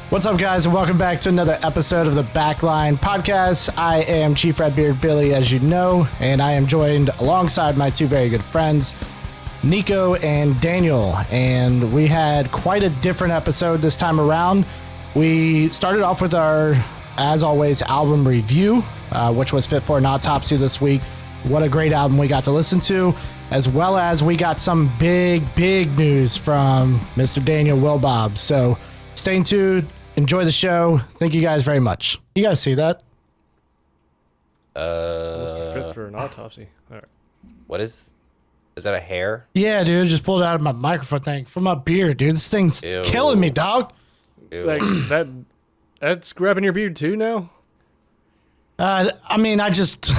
What's up, guys, and welcome back to another episode of the Backline Podcast. I am Chief Redbeard Billy, as you know, and I am joined alongside my two very good friends, Nico and Daniel. And we had quite a different episode this time around. We started off with our, as always, album review, which was Fit for an Autopsy this week. What a great album we got to listen to, as well as we got some big news from Mr. Daniel Wilbob. So stay tuned. Enjoy the show. Thank you guys very much. You guys see that? Fit for an autopsy. All right. What is that a hair? Yeah, dude. Just pulled it out of my microphone thing from my beard, dude. This thing's killing me, dog. Ew. Like that's grabbing your beard too now? I mean, I just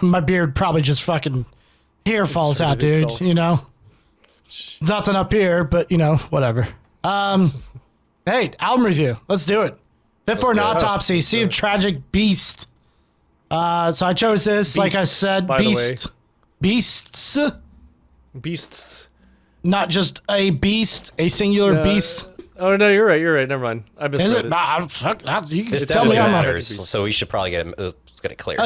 my beard probably just fucking hair falls out, dude. Itself. You know, nothing up here, but you know, whatever. Hey, album review. Let's do it. Fit for an Autopsy, Sea of Tragic Beast. So I chose this, Beasts, like I said, Beasts. Beasts. Not just a beast, a singular beast. Oh, no, you're right. Never mind. I misread it. You can This tell me matters, so we should probably get it clear.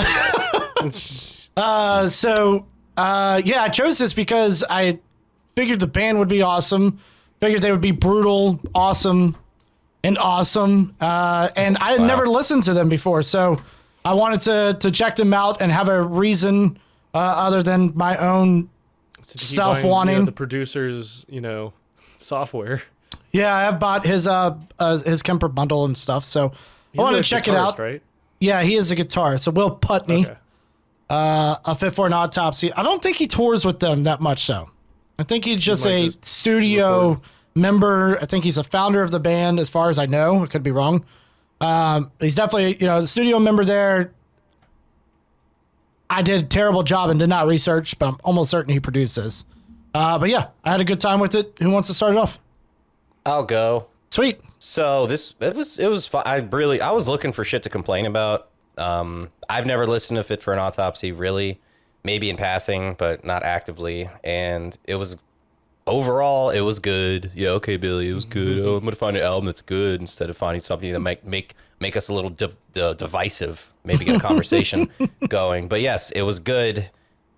I chose this because I figured the band would be awesome. Figured they would be brutal, awesome. And I had never listened to them before, so I wanted to check them out and have a reason other than my own self-wanting. The producer's, software. Yeah, I have bought his Kemper bundle and stuff, so I wanted to check it out. Right? Yeah, he is a guitarist. So Will Putney, okay. A Fit for an Autopsy. I don't think he tours with them that much, though. I think he's just a studio member. I think he's a founder of the band, as far as I know. I could be wrong. He's definitely, the studio member there. I did a terrible job and did not research, but I'm almost certain he produced this. But yeah, I had a good time with it. Who wants to start it off? I'll go. Sweet. So it was fun. I was looking for shit to complain about. I've never listened to Fit for an Autopsy, really. Maybe in passing, but not actively. And overall, it was good. Yeah, okay, Billy, it was good. Oh, I'm going to find an album that's good instead of finding something that make us a little divisive. Maybe get a conversation going. But yes, it was good.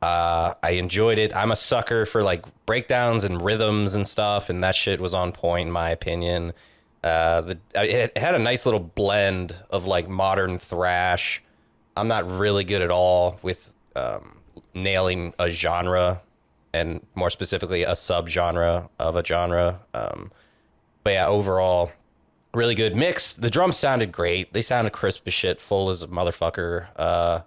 I enjoyed it. I'm a sucker for like breakdowns and rhythms and stuff, and that shit was on point in my opinion. It had a nice little blend of like modern thrash. I'm not really good at all with nailing a genre, and more specifically a subgenre of a genre. But yeah, overall, really good mix. The drums sounded great. They sounded crisp as shit, full as a motherfucker.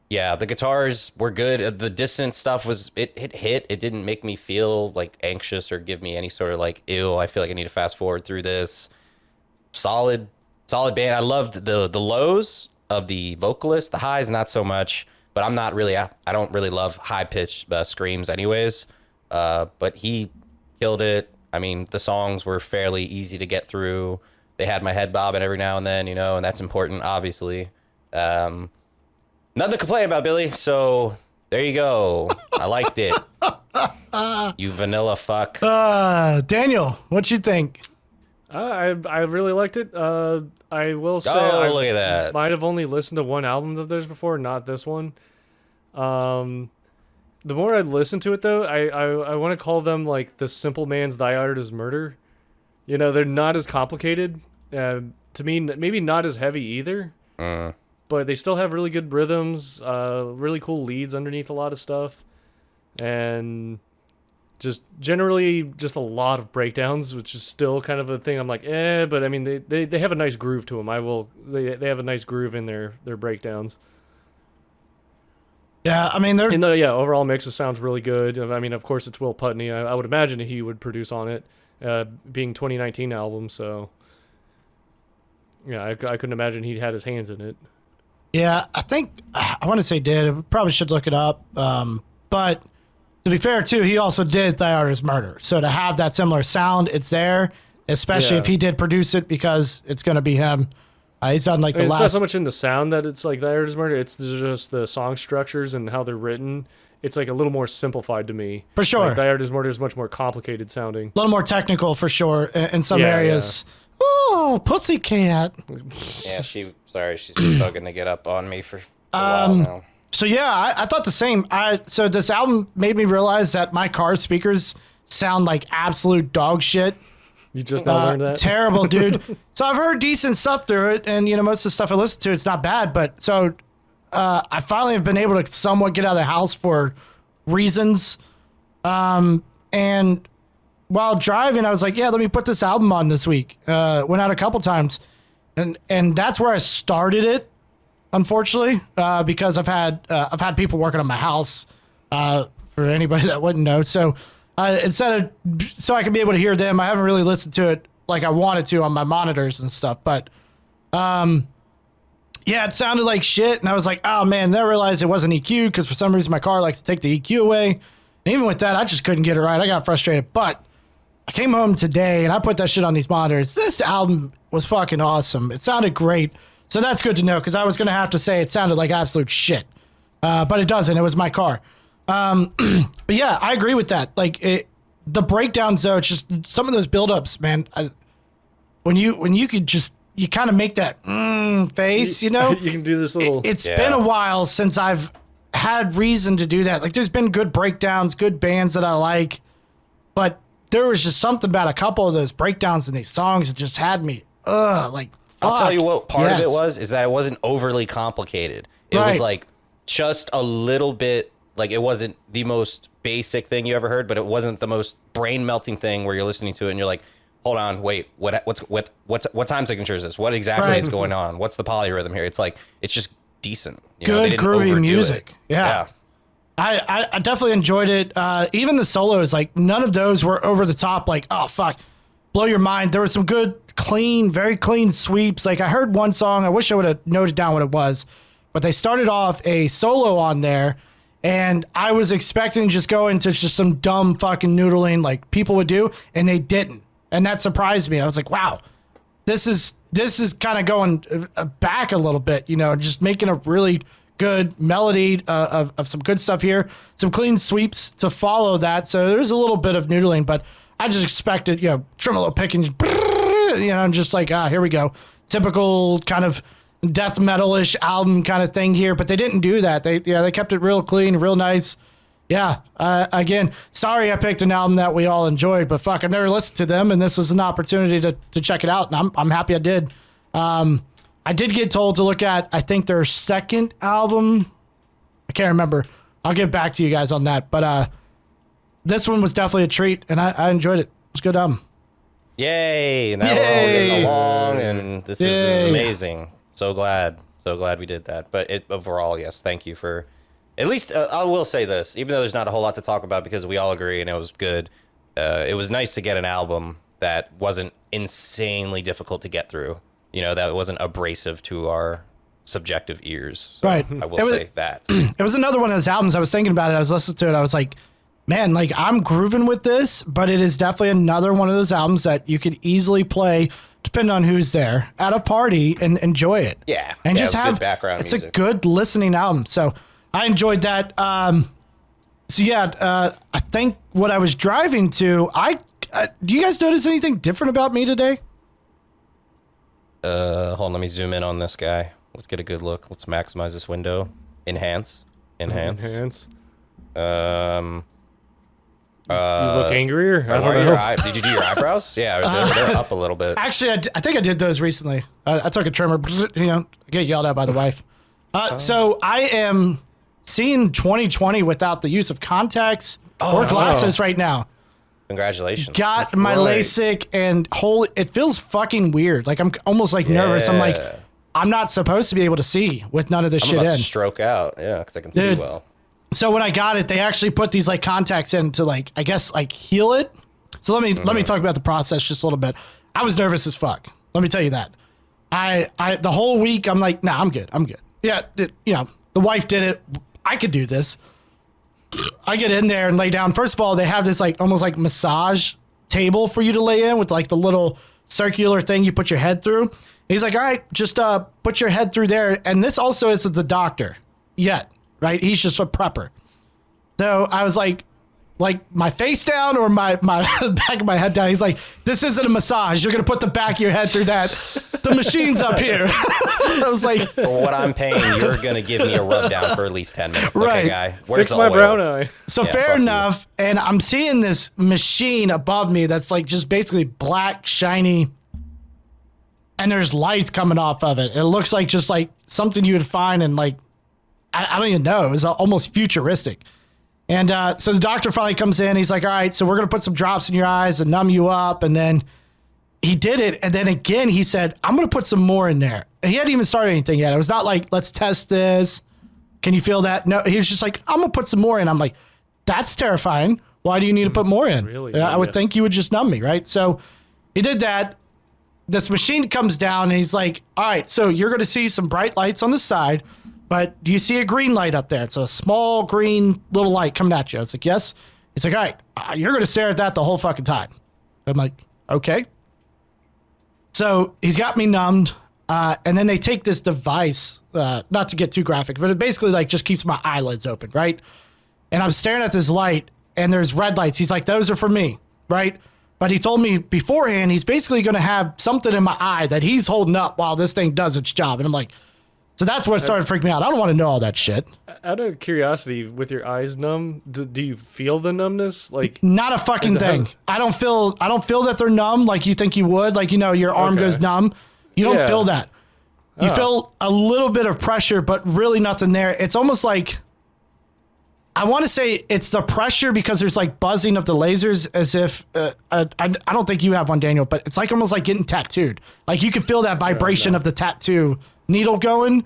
Yeah, the guitars were good. The dissonant stuff it hit. It didn't make me feel like anxious or give me any sort of like, ew, I feel like I need to fast forward through this. Solid band. I loved the lows of the vocalist. The highs, not so much. But I don't really love high-pitched screams anyways. But he killed it. I mean, the songs were fairly easy to get through. They had my head bobbing every now and then, and that's important, obviously. Nothing to complain about, Billy. So there you go. I liked it. You vanilla fuck. Daniel, what you think? I really liked it. I will say look at that. Might have only listened to one album of theirs before, not this one. The more I listen to it, though, I want to call them like the simple man's Thy Art is Murder. They're not as complicated. To me, maybe not as heavy either. But they still have really good rhythms, really cool leads underneath a lot of stuff, and just generally just a lot of breakdowns, which is still kind of a thing. I'm like, but I mean, they have a nice groove to them. They have a nice groove in their breakdowns. Yeah, I mean, overall mix, it sounds really good. I mean, of course, it's Will Putney. I would imagine he would produce on it, being 2019 album. So yeah, I couldn't imagine he had his hands in it. Yeah, I think, I want to say did. I probably should look it up. But to be fair, too, he also did Thy Art is Murder. So to have that similar sound, it's there, especially if he did produce it, because it's going to be him. He's done like it's not so much in the sound that it's like Thy Art is Murder. It's just the song structures and how they're written. It's like a little more simplified to me. For sure. Like Thy Art is Murder is much more complicated sounding. A little more technical, for sure, in some areas. Oh, pussycat. Yeah, she's been bugging to get up on me for a while now. So yeah, I thought the same. So this album made me realize that my car speakers sound like absolute dog shit. You just now learned that? Terrible, dude. So I've heard decent stuff through it, and most of the stuff I listen to, it's not bad. But so I finally have been able to somewhat get out of the house for reasons. And while driving, I was like, yeah, let me put this album on this week. Went out a couple times, and that's where I started it. Unfortunately, because I've had people working on my house. For anybody that wouldn't know, so so I can be able to hear them. I haven't really listened to it like I wanted to on my monitors and stuff, but yeah, it sounded like shit, and I was like, oh man. Then I realized it wasn't EQ because for some reason my car likes to take the EQ away, and even with that, I just couldn't get it right. I got frustrated, but I came home today and I put that shit on these monitors. This album was fucking awesome. It sounded great. So that's good to know, because I was going to have to say it sounded like absolute shit. But it doesn't. It was my car. But yeah, I agree with that. Like, the breakdowns, though, it's just some of those buildups, man. When you could just, you kind of make that face, You can do this little... It's been a while since I've had reason to do that. Like, there's been good breakdowns, good bands that I like. But there was just something about a couple of those breakdowns in these songs that just had me, like... I'll tell you what part of it was, is that it wasn't overly complicated. It was like just a little bit, like it wasn't the most basic thing you ever heard, but it wasn't the most brain melting thing where you're listening to it and you're like, hold on, wait, what time signature is this? What exactly is going on? What's the polyrhythm here? It's like, it's just decent. Good groovy music. Yeah. I definitely enjoyed it. Even the solos, like none of those were over the top, like, oh fuck, blow your mind. There were some good, clean, very clean sweeps. Like I heard one song, I wish I would have noted down what it was, but they started off a solo on there, and I was expecting to just go into just some dumb fucking noodling like people would do, and they didn't. And that surprised me. I was like, wow, this is kind of going back a little bit, just making a really good melody of some good stuff here, some clean sweeps to follow that. So there's a little bit of noodling, but I just expected, tremolo picking, just like, here we go. Typical kind of death metal-ish album kind of thing here, but they didn't do that. They kept it real clean, real nice. Yeah. Again, sorry I picked an album that we all enjoyed, but fuck, I've never listened to them, and this was an opportunity to check it out, and I'm happy I did. I did get told to look at, I think, their second album. I can't remember. I'll get back to you guys on that, but this one was definitely a treat, and I enjoyed it. It was a good album. Yay! Now we're all getting along, and this is amazing. So glad we did that. But overall, yes, thank you for... At least, I will say this, even though there's not a whole lot to talk about because we all agree and it was good, it was nice to get an album that wasn't insanely difficult to get through. That wasn't abrasive to our subjective ears. So right. I will say that. It was another one of those albums. I was thinking about it. I was listening to it. I was like, man, like I'm grooving with this, but it is definitely another one of those albums that you could easily play, depending on who's there, at a party and enjoy it. Yeah. And just have have good background it's music. a good listening album. So I enjoyed that. I think what I was driving to, do you guys notice anything different about me today? Hold on, let me zoom in on this guy. Let's get a good look. Let's maximize this window. Enhance. You look angrier? I don't know. Did you do your eyebrows? Yeah, they're up a little bit. Actually, I think I did those recently. I took a trimmer, get yelled at by the wife. So I am seeing 2020 without the use of contacts or glasses right now. Congratulations. Got my Lasik, and it feels fucking weird. Like I'm almost like nervous. I'm like, I'm not supposed to be able to see with none of this shit about in. To stroke out, because I can see well. So when I got it, they actually put these like contacts in to like, I guess like heal it. So let me talk about the process just a little bit. I was nervous as fuck. Let me tell you that. I the whole week I'm like, nah, I'm good. Yeah, the wife did it. I could do this. I get in there and lay down. First of all, they have this like almost like massage table for you to lay in with like the little circular thing you put your head through. And he's like, all right, just put your head through there. And this also isn't the doctor yet, right? He's just a prepper. So I was like, like my face down or my back of my head down. He's like, this isn't a massage. You're going to put the back of your head through that. The machine's up here. I was like, for what I'm paying, you're going to give me a rub down for at least 10 minutes. Right. Okay, guy. Where's Fix the my oil? brown eye. so Yeah, fair fuck you. enough. And I'm seeing this machine above me that's like just basically black, shiny. And there's lights coming off of it. It looks like just like something you would find in like, I don't even know. It was almost futuristic. And so the doctor finally comes in. He's like, all right, so we're going to put some drops in your eyes and numb you up. And then he did it. And then again, he said, I'm going to put some more in there. And he hadn't even started anything yet. It was not like, let's test this. Can you feel that? No, he was just like, I'm going to put some more in. I'm like, that's terrifying. Why do you need to put more in? Really? I would Yeah. think you would just numb me, right? So he did that. This machine comes down and he's like, all right, so you're going to see some bright lights on the side, but do you see a green light up there? It's a small green little light coming at you. I was like, yes. He's like, all right, you're going to stare at that the whole fucking time. I'm like, okay. So he's got me numbed. And then they take this device, not to get too graphic, but it basically like just keeps my eyelids open, right? And I'm staring at this light and there's red lights. He's like, those are for me, right? But he told me beforehand, he's basically going to have something in my eye that he's holding up while this thing does its job. And I'm like, so that's what started freaking me out. I don't want to know all that shit. Out of curiosity, with your eyes numb, do you feel the numbness? Like, Not a fucking thing. I don't feel that they're numb like you think you would. Like, you know, your arm Okay. goes numb. You don't Yeah. feel that. You Oh. feel a little bit of pressure, but really nothing there. It's almost like, I want to say it's the pressure because there's like buzzing of the lasers as if, I don't think you have one, Daniel, but it's like almost like getting tattooed. Like you can feel that vibration of the tattoo needle going,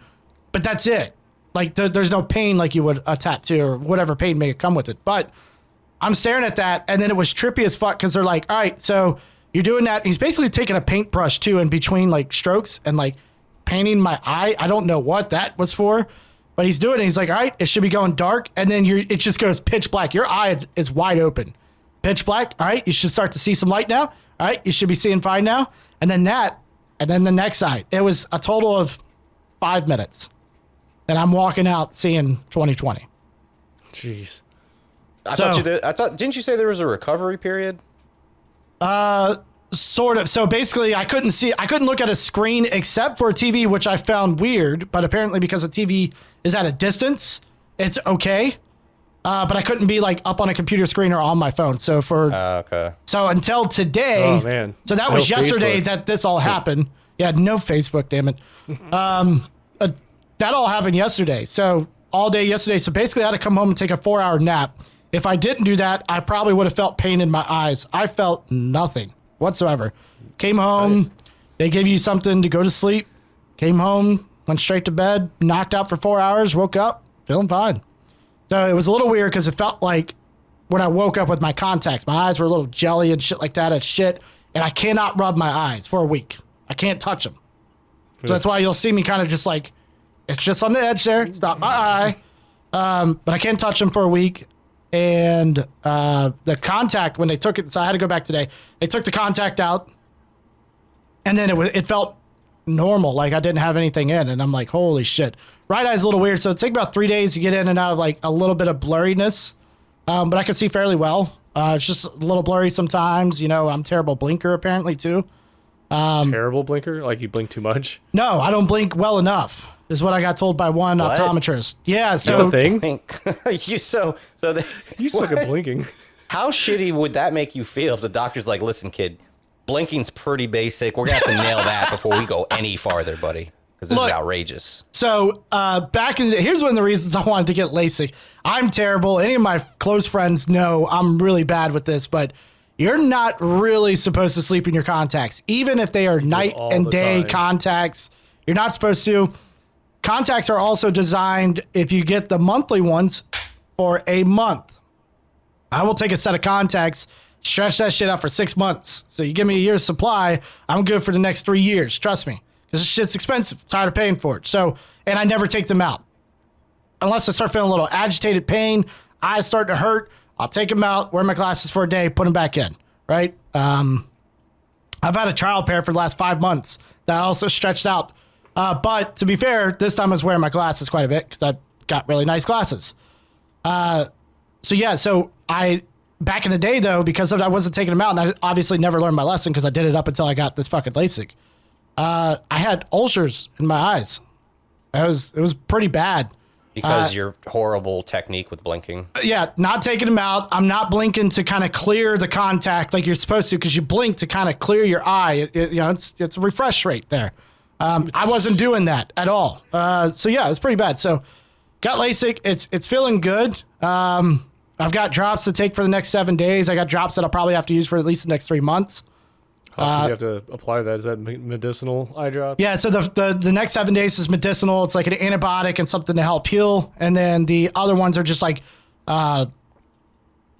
but that's it. Like there's no pain like you would a tattoo or whatever pain may come with it. But I'm staring at that, and then it was trippy as fuck because they're like, all right, so you're doing that. He's basically taking a paintbrush too in between like strokes and like painting my eye. I don't know what that was for, but he's doing it. He's like, all right, it should be going dark. And then it just goes pitch black. Your eye is wide open. Pitch black. All right, you should start to see some light now. All right, you should be seeing fine now. And then the next side. It was a total of 5 minutes. And I'm walking out seeing 2020. jeez. I thought didn't you say there was a recovery period? Sort of. So basically, I couldn't look at a screen except for a TV, which I found weird. But apparently, because the TV is at a distance, it's okay. But I couldn't be like up on a computer screen or on my phone. So Okay. so until today, Oh, man. So that No was yesterday Facebook. that this all happened. Yeah, no Facebook, damn it. That all happened yesterday. So all day yesterday. So basically, I had to come home and take a 4-hour nap. If I didn't do that, I probably would have felt pain in my eyes. I felt nothing whatsoever. Came home. Nice. They gave you something to go to sleep. Came home, went straight to bed, knocked out for 4 hours, woke up, feeling fine. So it was a little weird because it felt like when I woke up with my contacts, my eyes were a little jelly and shit like that and shit. And I cannot rub my eyes for a week. I can't touch them. So that's why you'll see me kind of just like, it's just on the edge there. It's not my eye. But I can't touch them for a week. And the contact, when they took it, so I had to go back today. They took the contact out. And then it felt normal, like I didn't have anything in. And I'm like, holy shit. Right eye's a little weird. So it takes about 3 days to get in and out of like a little bit of blurriness. But I can see fairly well. It's just a little blurry sometimes. You know, I'm a terrible blinker apparently too. Terrible blinker? Like you blink too much? No, I don't blink well enough, is what I got told by one What? optometrist. Yeah, That's so a thing? you You suck at blinking. How shitty would that make you feel if the doctor's like, listen, kid, blinking's pretty basic. We're gonna have to nail that before we go any farther, buddy. Because this Look. is outrageous. So here's one of the reasons I wanted to get LASIK. I'm terrible. Any of my close friends know I'm really bad with this, but you're not really supposed to sleep in your contacts, even if they are night all and the day time. contacts. You're not supposed to. Contacts are also designed, if you get the monthly ones, for a month. I will take a set of contacts, stretch that shit out for 6 months. So you give me a year's supply, I'm good for the next 3 years. Trust me. Because this shit's expensive. Tired of paying for it. So, and I never take them out. Unless I start feeling a little agitated pain, eyes start to hurt, I'll take them out, wear my glasses for a day, put them back in, right? I've had a trial pair for the last 5 months that I also stretched out. But to be fair, this time I was wearing my glasses quite a bit because I got really nice glasses. So back in the day, though, because I wasn't taking them out, and I obviously never learned my lesson because I did it up until I got this fucking Lasik. I had ulcers in my eyes. It was pretty bad. Because your horrible technique with blinking. Yeah, not taking them out. I'm not blinking to kind of clear the contact like you're supposed to, because you blink to kind of clear your eye. It's a refresh rate there. I wasn't doing that at all. So yeah, it was pretty bad. So got LASIK. It's feeling good. I've got drops to take for the next 7 days. I got drops that I'll probably have to use for at least the next 3 months. How do you have to apply that? Is that medicinal eye drop? Yeah, so the next 7 days is medicinal. It's like an antibiotic and something to help heal. And then the other ones are just like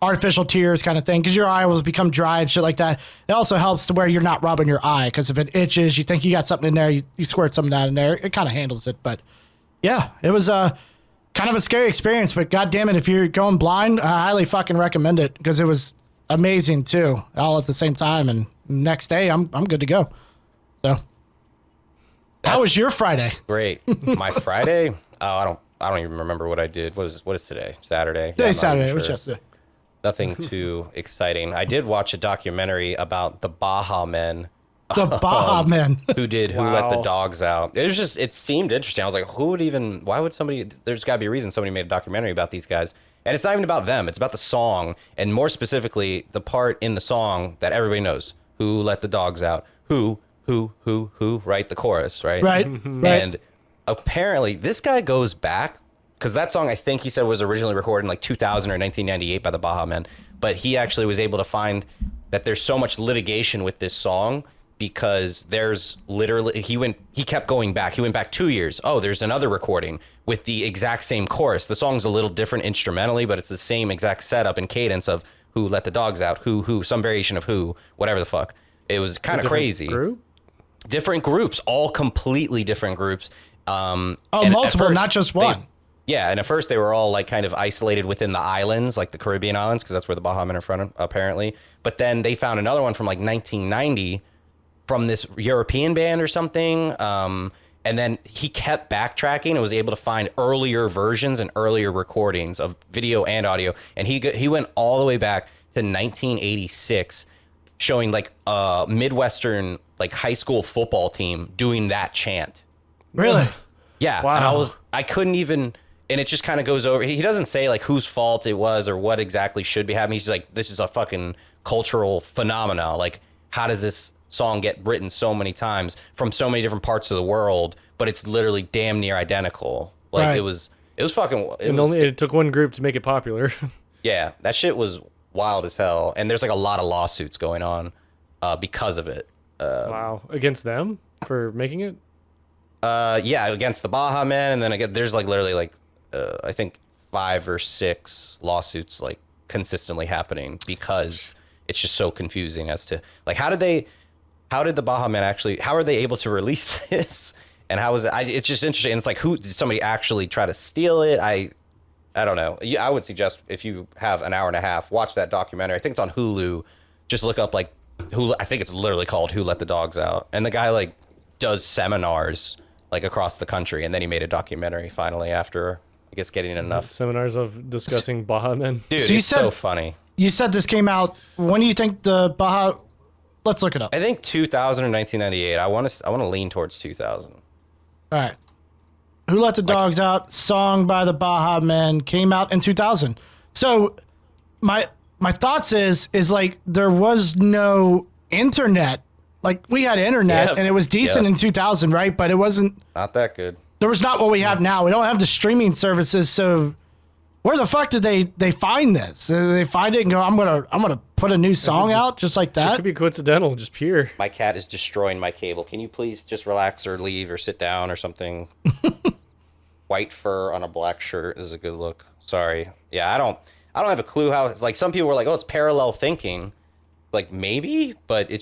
artificial tears kind of thing, because your eye will become dry and shit like that. It also helps to where you're not rubbing your eye, because if it itches, you think you got something in there, you squirt something out in there. It kind of handles it. But yeah, it was kind of a scary experience. But God damn it, if you're going blind, I highly fucking recommend it, because it was amazing too, all at the same time. And next day I'm good to go. So how was your Friday? Great. My Friday? Oh, I don't even remember what I did. What is today? Saturday? Today's Saturday. It Sure. was yesterday. Nothing too exciting. I did watch a documentary about the Baja Men. The Baja Men. Who let the dogs out. It seemed interesting. I was like, why would somebody, there's gotta be a reason somebody made a documentary about these guys. And it's not even about them. It's about the song. And more specifically, the part in the song that everybody knows. Who let the dogs out? Who, right? The chorus, right? Right. And apparently this guy goes back, because that song, I think he said, was originally recorded in like 2000 or 1998 by the Baja Men. But he actually was able to find that there's so much litigation with this song, because there's literally, he kept going back. He went back 2 years. Oh, there's another recording with the exact same chorus. The song's a little different instrumentally, but it's the same exact setup and cadence of who let the dogs out, who, some variation of who, whatever the fuck. It was kind of crazy. Different groups, all completely different groups. Multiple, not just one. And at first they were all like kind of isolated within the islands, like the Caribbean islands, because that's where the Baja Men are from, apparently. But then they found another one from like 1990 from this European band or something. And then he kept backtracking and was able to find earlier versions and earlier recordings of video and audio. And he went all the way back to 1986, showing like a Midwestern like high school football team doing that chant. Really? Yeah. Wow. And I couldn't even, and it just kind of goes over. He doesn't say like whose fault it was or what exactly should be happening. He's just like, this is a fucking cultural phenomena. Like, how does this song get written so many times from so many different parts of the world, but it's literally damn near identical? Like, right. It was fucking. It took one group to make it popular. Yeah, that shit was wild as hell, and there's like a lot of lawsuits going on because of it. Wow, against them for making it? Yeah, against the Baja Men, and then again, there's like literally like I think 5 or 6 lawsuits like consistently happening, because it's just so confusing as to like how did the Baja Men actually, how are they able to release this, and how is it? It's just interesting. And it's like, who did somebody actually try to steal it? I don't know. I would suggest, if you have an hour and a half, watch that documentary. I think it's on Hulu. Just look up like Hulu. I think it's literally called Who Let the Dogs Out. And the guy like does seminars like across the country, and then he made a documentary finally after, I guess, getting enough seminars of discussing Baja Men. Dude, so it's so funny. You said this came out. When do you think the Baja? Let's look it up. I think 2000 or 1998. I want to lean towards 2000. All right. Who Let the Dogs Out, song by the Baja Men, came out in 2000. So my thoughts is like there was no internet. Like, we had internet and it was decent in 2000, right? But it wasn't not that good. There was not what we have now. We don't have the streaming services, so where the fuck did they find this? Did they find it and go, I'm gonna put a new song out just like that? It could be coincidental, just pure. My cat is destroying my cable. Can you please just relax or leave or sit down or something? White fur on a black shirt is a good look. Sorry. Yeah, I don't have a clue how. It's like, some people were like, oh, it's parallel thinking. Like, maybe, but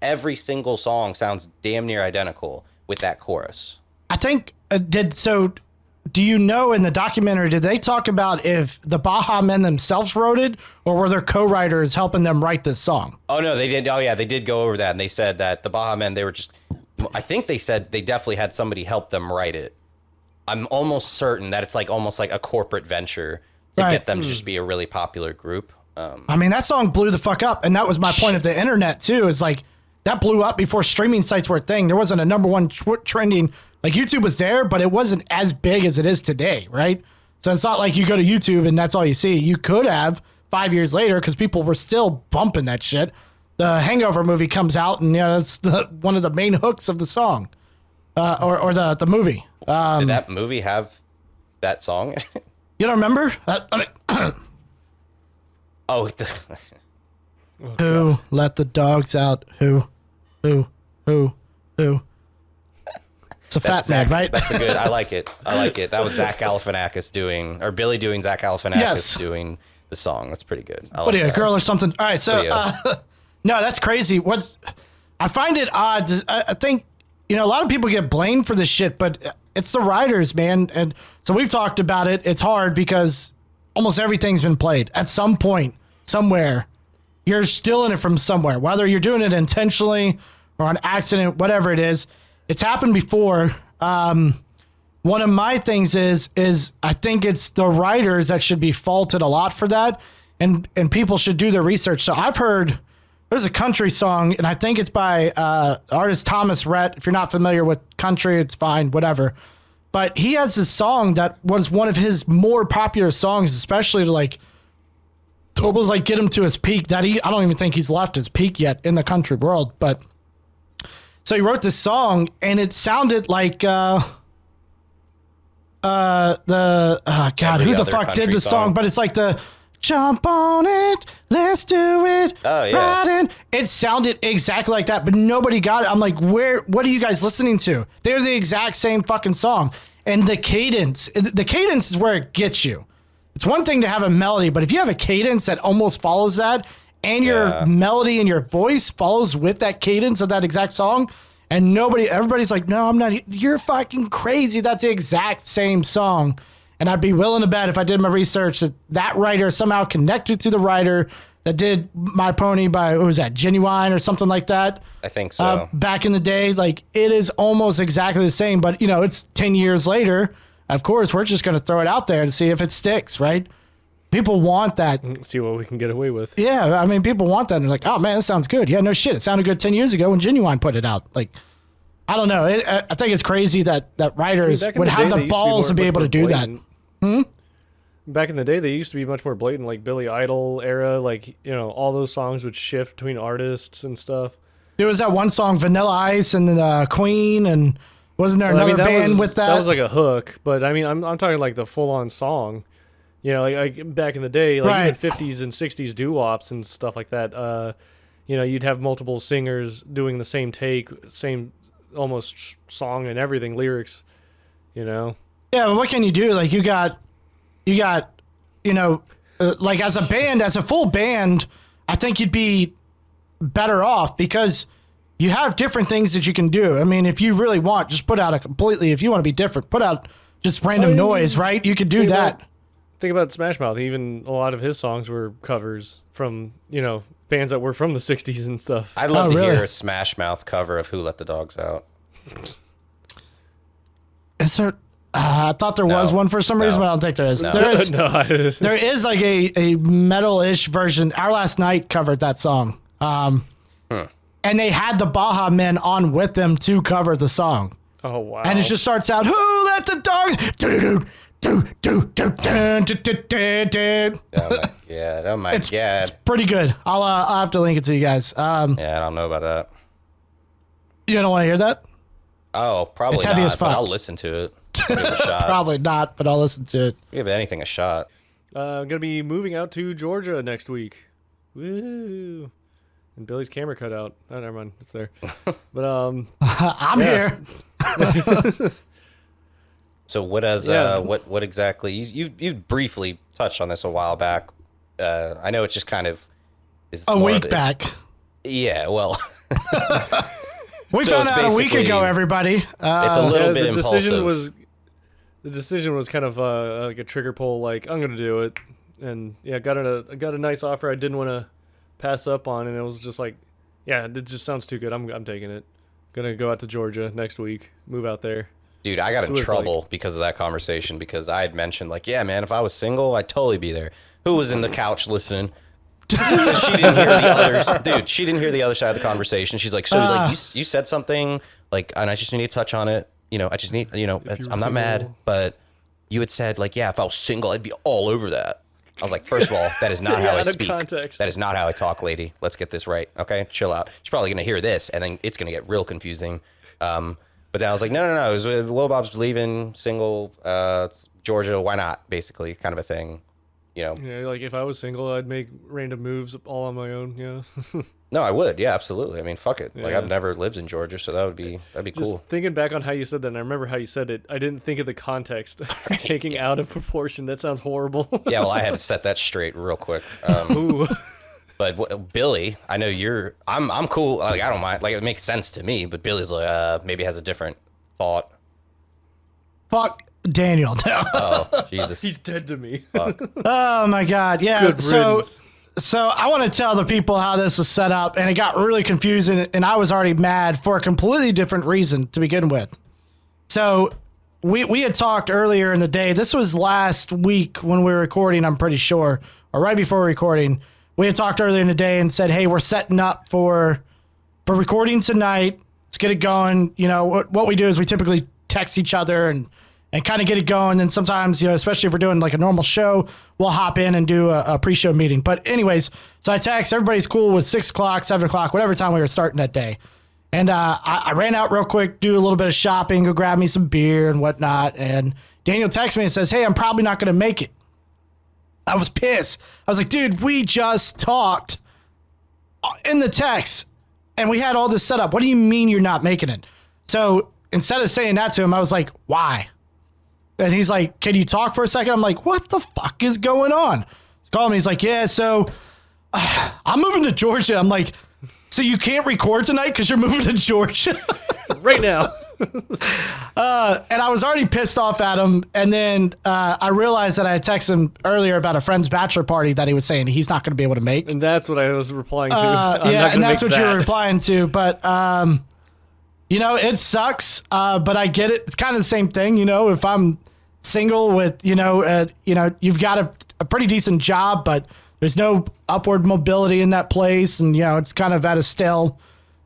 every single song sounds damn near identical with that chorus. I think do you know, in the documentary, did they talk about if the Baja Men themselves wrote it, or were there co-writers helping them write this song? Oh, no, they did. Oh, yeah, they did go over that, and they said that the Baja Men, they were just, I think they said they definitely had somebody help them write it. I'm almost certain that it's like almost like a corporate venture to get them to just be a really popular group. I mean, that song blew the fuck up, and that was my point of the internet too. Is like that blew up before streaming sites were a thing. There wasn't a number one trending. Like YouTube was there, but it wasn't as big as it is today, right? So it's not like you go to YouTube and that's all you see. You could have 5 years later because people were still bumping that shit. The Hangover movie comes out, and that's one of the main hooks of the song, or the movie. Did that movie have that song? You don't remember? Oh, who let the dogs out? Who? It's a fat man, right? That's a good. I like it. That was Zach Galifianakis Billy doing Zach Galifianakis doing the song. That's pretty good. What are you, a girl or something? All right, so no, that's crazy. I find it odd. I think a lot of people get blamed for this shit, but it's the writers, man. And so we've talked about it. It's hard because almost everything's been played at some point, somewhere. You're stealing it from somewhere, whether you're doing it intentionally or on accident, whatever it is. It's happened before. One of my things is I think it's the writers that should be faulted a lot for that, and people should do their research. So I've heard there's a country song, and I think it's by artist Thomas Rhett. If you're not familiar with country, it's fine, whatever. But he has this song that was one of his more popular songs, especially to like almost like get him to his peak. I don't even think he's left his peak yet in the country world, but. So he wrote this song, and it sounded like God, who the fuck did the song? But it's like the jump on it, let's do it. Oh yeah. Right in. It sounded exactly like that, but nobody got it. I'm like, what are you guys listening to? They're the exact same fucking song. And the cadence is where it gets you. It's one thing to have a melody, but if you have a cadence that almost follows that, and your melody and your voice follows with that cadence of that exact song, and everybody's like, no, I'm not, you're fucking crazy. That's the exact same song. And I'd be willing to bet if I did my research that writer somehow connected to the writer that did My Pony by, what was that, Genuine or something like that? I think so. Back in the day, like it is almost exactly the same, but it's 10 years later. Of course, we're just going to throw it out there to see if it sticks, right? People want that. See what we can get away with. Yeah, I mean, people want that. And they're like, oh, man, that sounds good. Yeah, no shit. It sounded good 10 years ago when Genuine put it out. Like, I don't know. I think it's crazy that writers would have the balls to be able to do that. Back in the day, they used to be much more blatant, like Billy Idol era. Like, all those songs would shift between artists and stuff. There was that one song, Vanilla Ice, and then Queen, and wasn't there another band with that? That was like a hook. But, I mean, I'm talking like the full-on song. Like back in the day, like even 50s and 60s doo-wops and stuff like that, you'd have multiple singers doing the same take, same almost song and everything, lyrics, Yeah, but what can you do? Like you got, like as a band, as a full band, I think you'd be better off because you have different things that you can do. I mean, if you really want, just put out if you want to be different, put out just random noise, right? You could do that. Think about Smash Mouth. Even a lot of his songs were covers from, bands that were from the 60s and stuff. I'd love to hear a Smash Mouth cover of Who Let the Dogs Out. Is there... I thought there was one for some reason, but I don't think there is. No. There is like a metal-ish version. Our Last Night covered that song. And they had the Baja Men on with them to cover the song. Oh, wow. And it just starts out, Who let the dogs... Oh my God. It's pretty good. I'll have to link it to you guys. I don't know about that. You don't want to hear that? Oh, probably it's heavy not, as fuck. But I'll listen to it. Give it a shot. Probably not, but I'll listen to it. Give anything a shot. I'm going to be moving out to Georgia next week. Woo! And Billy's camera cut out. Oh, never mind. It's there. But I'm here. So what exactly you briefly touched on this a while back. I know it's just kind of is a week back. Yeah, well, we found out a week ago. Everybody, it's a little bit impulsive. The decision was kind of like a trigger pull. Like I'm gonna do it, and got a nice offer I didn't want to pass up on, and it was just like, it just sounds too good. I'm taking it. Gonna go out to Georgia next week. Move out there. Dude, I got in trouble because of that conversation because I had mentioned like, yeah, man, if I was single, I'd totally be there. Who was in the couch listening? She didn't hear the other dude. She didn't hear the other side of the conversation. She's like, so like you said something like, and I just need to touch on it. You know, I just need, you know, I'm not mad, but you had said like, yeah, if I was single, I'd be all over that. I was like, first of all, that is not how I speak. Context. That is not how I talk, lady. Let's get this right. Okay, chill out. She's probably gonna hear this, and then it's gonna get real confusing. But then I was like, no. It was Will Bob's leaving, single, Georgia. Why not? Basically, kind of a thing. You know. Yeah, like if I was single, I'd make random moves all on my own. Yeah. No, I would. Yeah, absolutely. I mean, fuck it. Yeah. Like I've never lived in Georgia, so that'd be cool. Just thinking back on how you said that, and I remember how you said it, I didn't think of the context. Taking out of proportion. That sounds horrible. Yeah, well, I had to set that straight real quick. But Billy, I know I'm cool. Like I don't mind. Like it makes sense to me. But Billy's like maybe has a different thought. Fuck Daniel. Oh Jesus, he's dead to me. Fuck. Oh my God. Yeah. Good riddance. So I want to tell the people how this was set up, and it got really confusing, and I was already mad for a completely different reason to begin with. So we had talked earlier in the day. This was last week when we were recording, I'm pretty sure, or right before recording. We had talked earlier in the day and said, hey, we're setting up for recording tonight. Let's get it going. You know, what we do is we typically text each other and kind of get it going. And sometimes, you know, especially if we're doing like a normal show, we'll hop in and do a pre-show meeting. But anyways, so I text, everybody's cool with 6 o'clock, 7 o'clock, whatever time we were starting that day. And I ran out real quick, do a little bit of shopping, go grab me some beer and whatnot. And Daniel texts me and says, hey, I'm probably not going to make it. I was pissed. I was like, dude, we just talked in the text and we had all this set up. What do you mean you're not making it? So instead of saying that to him, I was like, why? And he's like, can you talk for a second? I'm like, what the fuck is going on? He's calling me. He's like, yeah, so I'm moving to Georgia. I'm like, so you can't record tonight because you're moving to Georgia? Right now. And I was already pissed off at him. And then I realized that I had texted him earlier about a friend's bachelor party that he was saying he's not going to be able to make. And that's what I was replying to. Yeah, and that's what you were replying to. But, you know, it sucks, but I get it. It's kind of the same thing, you know, if I'm single with, you know, you've got a pretty decent job, but there's no upward mobility in that place. And, you know, it's kind of at a stale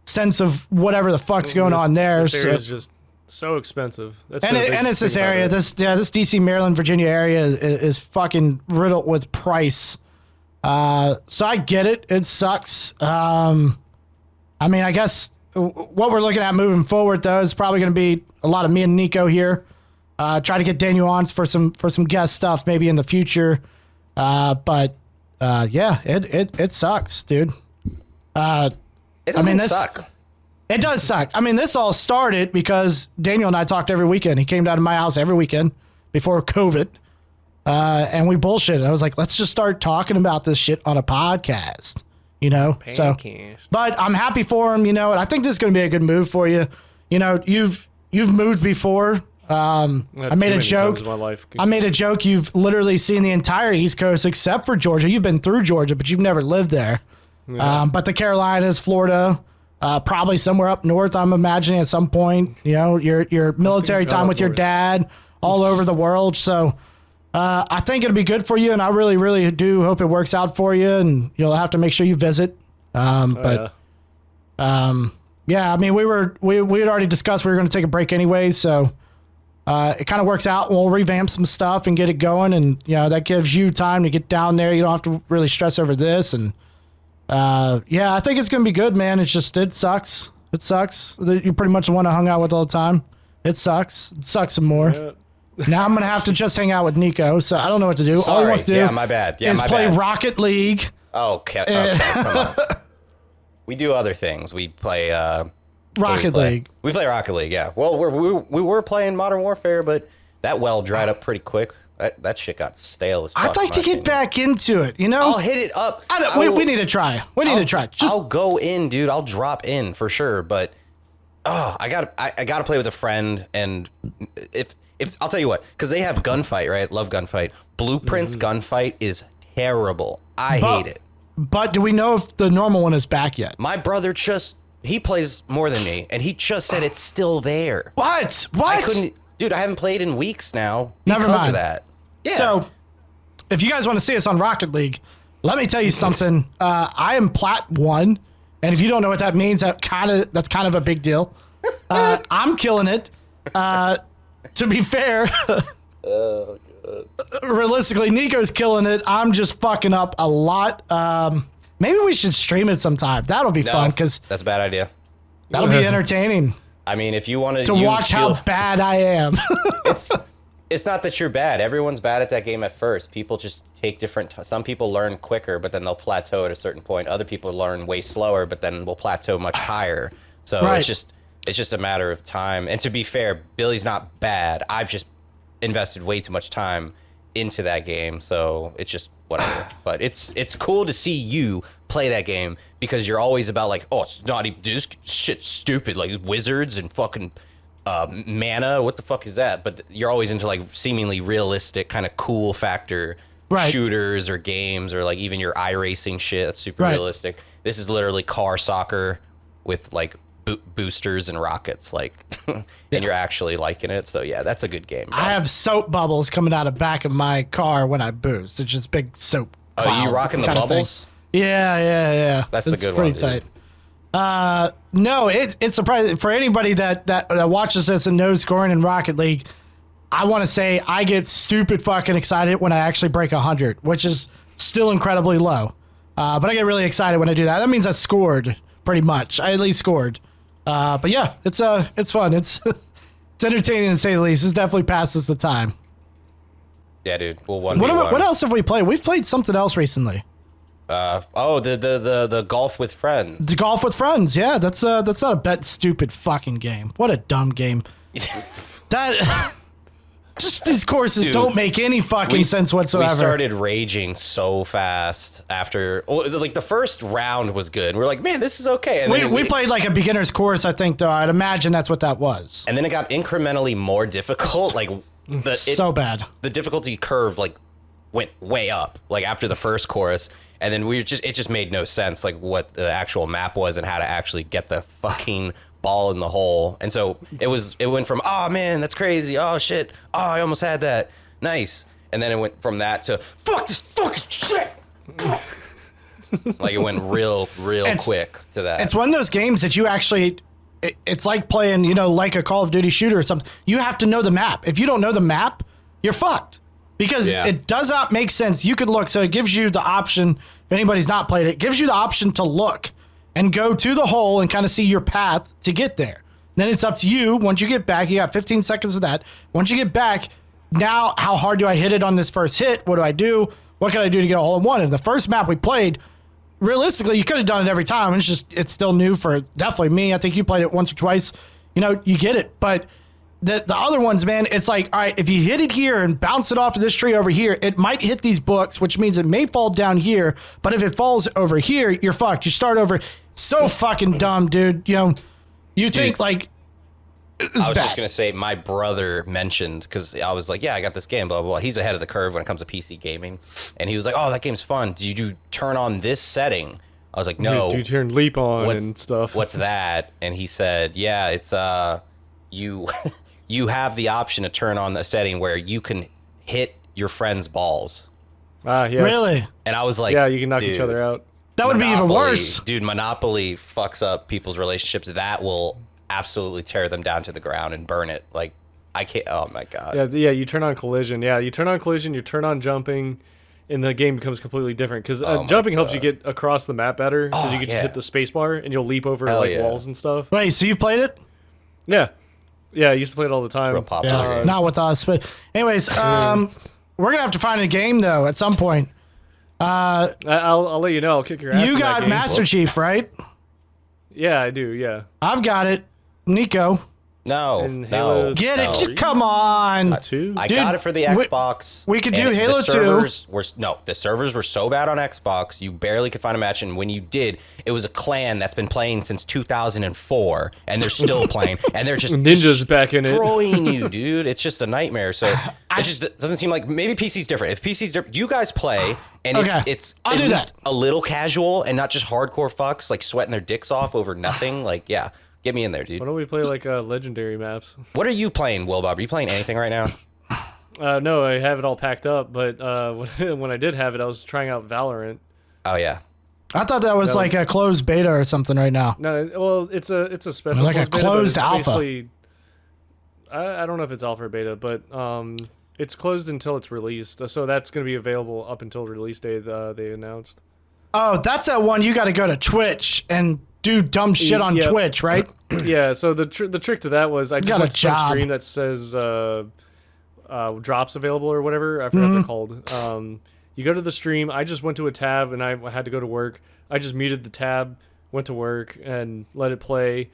sense of whatever the fuck's going on there. This area is just so expensive. And it's this area, this DC, Maryland, Virginia area is fucking riddled with price. So I get it. It sucks. I mean, I guess what we're looking at moving forward, though, is probably going to be a lot of me and Nico here. Try to get Daniel on for some guest stuff maybe in the future. But yeah, it sucks, dude. It doesn't suck. It does suck. I mean, this all started because Daniel and I talked every weekend. He came down to my house every weekend before COVID. And we bullshitted. I was like, let's just start talking about this shit on a podcast. You know, but I'm happy for him, you know, and I think this is going to be a good move for you. You know, you've moved before. I made a joke. I made a joke. You've literally seen the entire East Coast except for Georgia. You've been through Georgia, but you've never lived there. Yeah. But the Carolinas, Florida, probably somewhere up north, I'm imagining at some point, you know, your military time with your dad all over the world. So, I think it'll be good for you, and I really, really do hope it works out for you, and you'll have to make sure you visit. Yeah, I mean, we had already discussed we were going to take a break anyway, so it kind of works out. We'll revamp some stuff and get it going, and you know that gives you time to get down there. You don't have to really stress over this, and yeah, I think it's going to be good, man. It's just it sucks. It sucks that you pretty much the one I hung out with all the time. It sucks. It sucks some more. Yeah. Now I'm going to have to just hang out with Nico, so I don't know what to do. Sorry. All he wants to do yeah, my bad. Yeah, is my play bad. Rocket League. Okay, come on. We do other things. We play Rocket League. We play Rocket League, yeah. Well, we were playing Modern Warfare, but that well dried up pretty quick. That shit got stale as fuck. I'd like to get back into it, you know? I'll hit it up. We need to try. We need to try. I'll go in, dude. I'll drop in for sure, but I gotta play with a friend, and if I'll tell you what, because they have Gunfight, right? Love Gunfight. Blueprint's Gunfight is terrible. I hate it. But do we know if the normal one is back yet? My brother he plays more than me, and he just said it's still there. What? Dude, I haven't played in weeks now because of that. Yeah. So, if you guys want to see us on Rocket League, Let me tell you something. I am Plat 1, and if you don't know what that means, that's kind of a big deal. I'm killing it. To be fair, Oh, God. realistically, Nico's killing it. I'm just fucking up a lot. Maybe we should stream it sometime. That'll be fun because That's a bad idea. that'll be entertaining I mean, if you want to watch how bad I am. It's not that you're bad. Everyone's bad at that game at first. People just take different. Some people learn quicker, but then they'll plateau at a certain point. Other people learn way slower, but then will plateau much higher. So Right. it's just a matter of time. And to be fair, Billy's not bad. I've just invested way too much time into that game, so it's just whatever. But it's cool to see you play that game because you're always about like, oh, it's not even this shit's stupid, like wizards and fucking mana. What the fuck is that? But you're always into like seemingly realistic, kind of cool factor Right. shooters or games or like even your iRacing shit. That's super Right. realistic. This is literally car soccer with like boosters and rockets, like, and you're actually liking it. So yeah, that's a good game. Bro. I have soap bubbles coming out of the back of my car when I boost. It's just big soap. Oh, you cloud rocking the kind of thing. bubbles? Yeah. That's the It's good pretty one, dude. tight. No, it's surprising for anybody that watches this and knows scoring in Rocket League. I want to say I get stupid fucking excited when I actually break 100, which is still incredibly low. But I get really excited when I do that. That means I scored pretty much. I at least scored. But yeah, it's fun. It's it's entertaining to say the least. This definitely passes the time. Yeah, dude. Well, What else have we played? We've played something else recently. The golf with friends. The golf with friends. Yeah, that's not a bet stupid fucking game. What a dumb game. That just these courses Dude, don't make any fucking sense whatsoever. We started raging so fast after, like the first round was good. We're like, man, this is okay. And then we played like a beginner's course, I think, though. I'd imagine that's what that was. and then it got incrementally more difficult. Like So bad. the difficulty curve like went way up. Like after the first course, and then it just made no sense like what the actual map was and how to actually get the fucking ball in the hole. And so it went from, oh man, that's crazy, oh shit, oh I almost had that, nice. And then it went from that to fuck this fucking shit. Like it went real quick to that. It's one of those games that you actually, it's like playing, like a Call of Duty shooter or something. You have to know the map. If you don't know the map, you're fucked. Because it does not make sense. You could look, so it gives you the option, if anybody's not played it gives you the option to look and go to the hole and kind of see your path to get there. Then it's up to you. Once you get back, you got 15 seconds of that. Once you get back, now how hard do I hit it on this first hit? What do I do? What can I do to get a hole in one? And the first map we played, realistically, you could have done it every time. It's still new for definitely me. I think you played it once or twice. You get it. But the other ones, man, it's like, all right, if you hit it here and bounce it off of this tree over here, it might hit these books, which means it may fall down here. But if it falls over here, you're fucked. You start over. So fucking dumb, dude. You think like it was I was bad. just gonna say my brother mentioned, because I was like, yeah, I got this game, blah, blah, blah. He's ahead of the curve when it comes to PC gaming, and he was like, oh, that game's fun. Did you turn on this setting? I was like, no. Do you turn leap on and stuff? What's that? And he said, yeah, it's you you have the option to turn on the setting where you can hit your friend's balls. Ah, yes. Really? And I was like, Yeah, you can knock each dude, other out. That would be even Monopoly- worse. Dude, Monopoly fucks up people's relationships. That will absolutely tear them down to the ground and burn it. Like, I can't, oh my God. Yeah, you turn on collision. Yeah, you turn on collision, you turn on jumping, and the game becomes completely different. Because Oh my jumping helps you God. get across the map better. Because Oh, you can just yeah. hit the space bar and you'll leap over Hell like yeah. walls and stuff. Wait, so you've played it? Yeah. Yeah, I used to play it all the time. Real popular Yeah, game. not with us. But anyways, we're gonna have to find a game though at some point. I'll let you know. I'll kick your ass. You in that got game. Master Chief, right? Yeah, I do. Yeah. I've got it. Nico, No, And no. Halo- get it. no. Just come on. Two. I Dude, got it for the we- Xbox. we could do and Halo the 2. servers the servers were so bad on Xbox, you barely could find a match. And when you did, it was a clan that's been playing since 2004, and they're still playing, and they're just Ninja's back in it. destroying you, dude. It's just a nightmare. So it just doesn't seem like, maybe PC's different. If PC's different, you guys play, and Okay, it's I'll at do least that. a little casual and not just hardcore fucks like sweating their dicks off over nothing. Like, yeah. Get me in there, dude. Why don't we play like legendary maps? What are you playing, Will Bob? Are you playing anything right now? No, I have it all packed up. But when I did have it, I was trying out Valorant. Oh yeah. I thought that was like a closed beta or something right now. No, well, it's a special Like a beta, but closed it's alpha. basically- I don't know if it's alpha or beta, but it's closed until it's released. So that's going to be available up until release day. They announced. Oh, that's that one you got to go to Twitch and do dumb shit on Yep. Twitch, right? Yeah. So the trick to that was I just got a went to some job. stream that says drops available or whatever. I forgot what they're called. You go to the stream. I just went to a tab and I had to go to work. I just muted the tab, went to work, and let it play.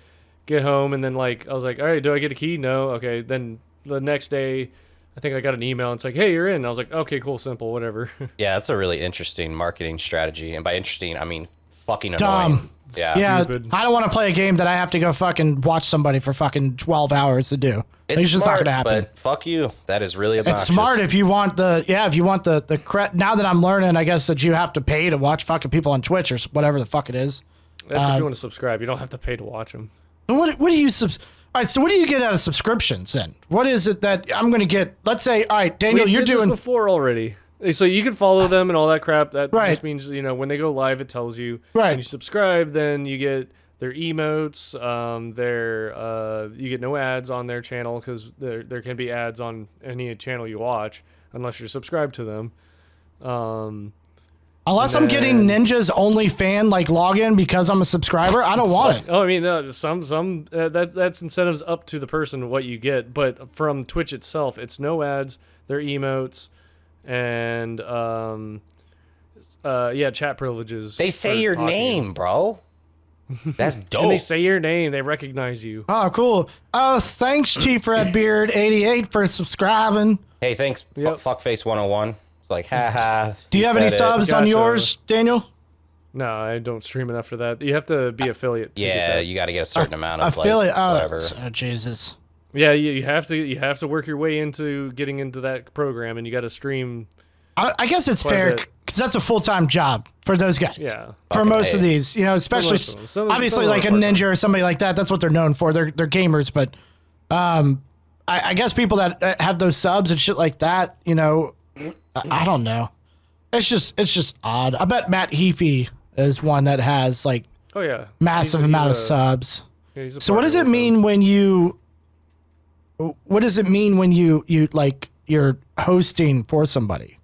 Get home, and then like I was like, all right, do I get a key? No. Okay. Then the next day, I think I got an email. And it's like, hey, you're in. I was like, okay, cool, simple, whatever. Yeah, that's a really interesting marketing strategy, and by interesting, I mean fucking Dumb. annoying. Yeah. Stupid. I don't want to play a game that I have to go fucking watch somebody for fucking 12 hours to do. It's just not smart, going to happen. But fuck you. That is really obnoxious. It's smart if you want now that I'm learning, I guess that you have to pay to watch fucking people on Twitch or whatever the fuck it is. That's if you want to subscribe. You don't have to pay to watch them. What do you all right, so what do you get out of subscriptions then? What is it that I'm going to get? Let's say, all right, Daniel, We you're did this doing before already. So you can follow them and all that crap. That Right. just means, when they go live, it tells you. Right. When you subscribe, then you get their emotes. You get no ads on their channel because there can be ads on any channel you watch unless you're subscribed to them. unless I'm getting Ninja's only fan like login because I'm a subscriber, I don't want it. Oh, I mean, that's incentives up to the person what you get, but from Twitch itself, it's no ads, they're emotes, and chat privileges. They say for your talking. name, bro. That's dope. And they say your name, they recognize you. Oh, cool. Oh, thanks, Chief Redbeard 88 for subscribing. Hey, thanks, Yep. Fuckface 101. It's like, haha. Do you have any said it. subs on Gotcha. yours, Daniel? No, I don't stream enough for that. You have to be affiliate. To get Yeah, that. you got to get a certain amount of Affiliate. like, whatever. Oh, Jesus. Yeah, you have to work your way into getting into that program, and you got to stream. I guess it's Quite a fair bit. because that's a full-time job for those guys. Yeah. For Fucking most of A. these, especially most of them. Some obviously are like a part-time. Ninja or somebody like that. That's what they're known for. They're gamers, but I guess people that have those subs and shit like that, I don't know. It's just odd. I bet Matt Heafy is one that has like Oh yeah, massive He's amount of a- subs. he's a So what does it partner with mean when you? What does it mean when you like you're hosting for somebody?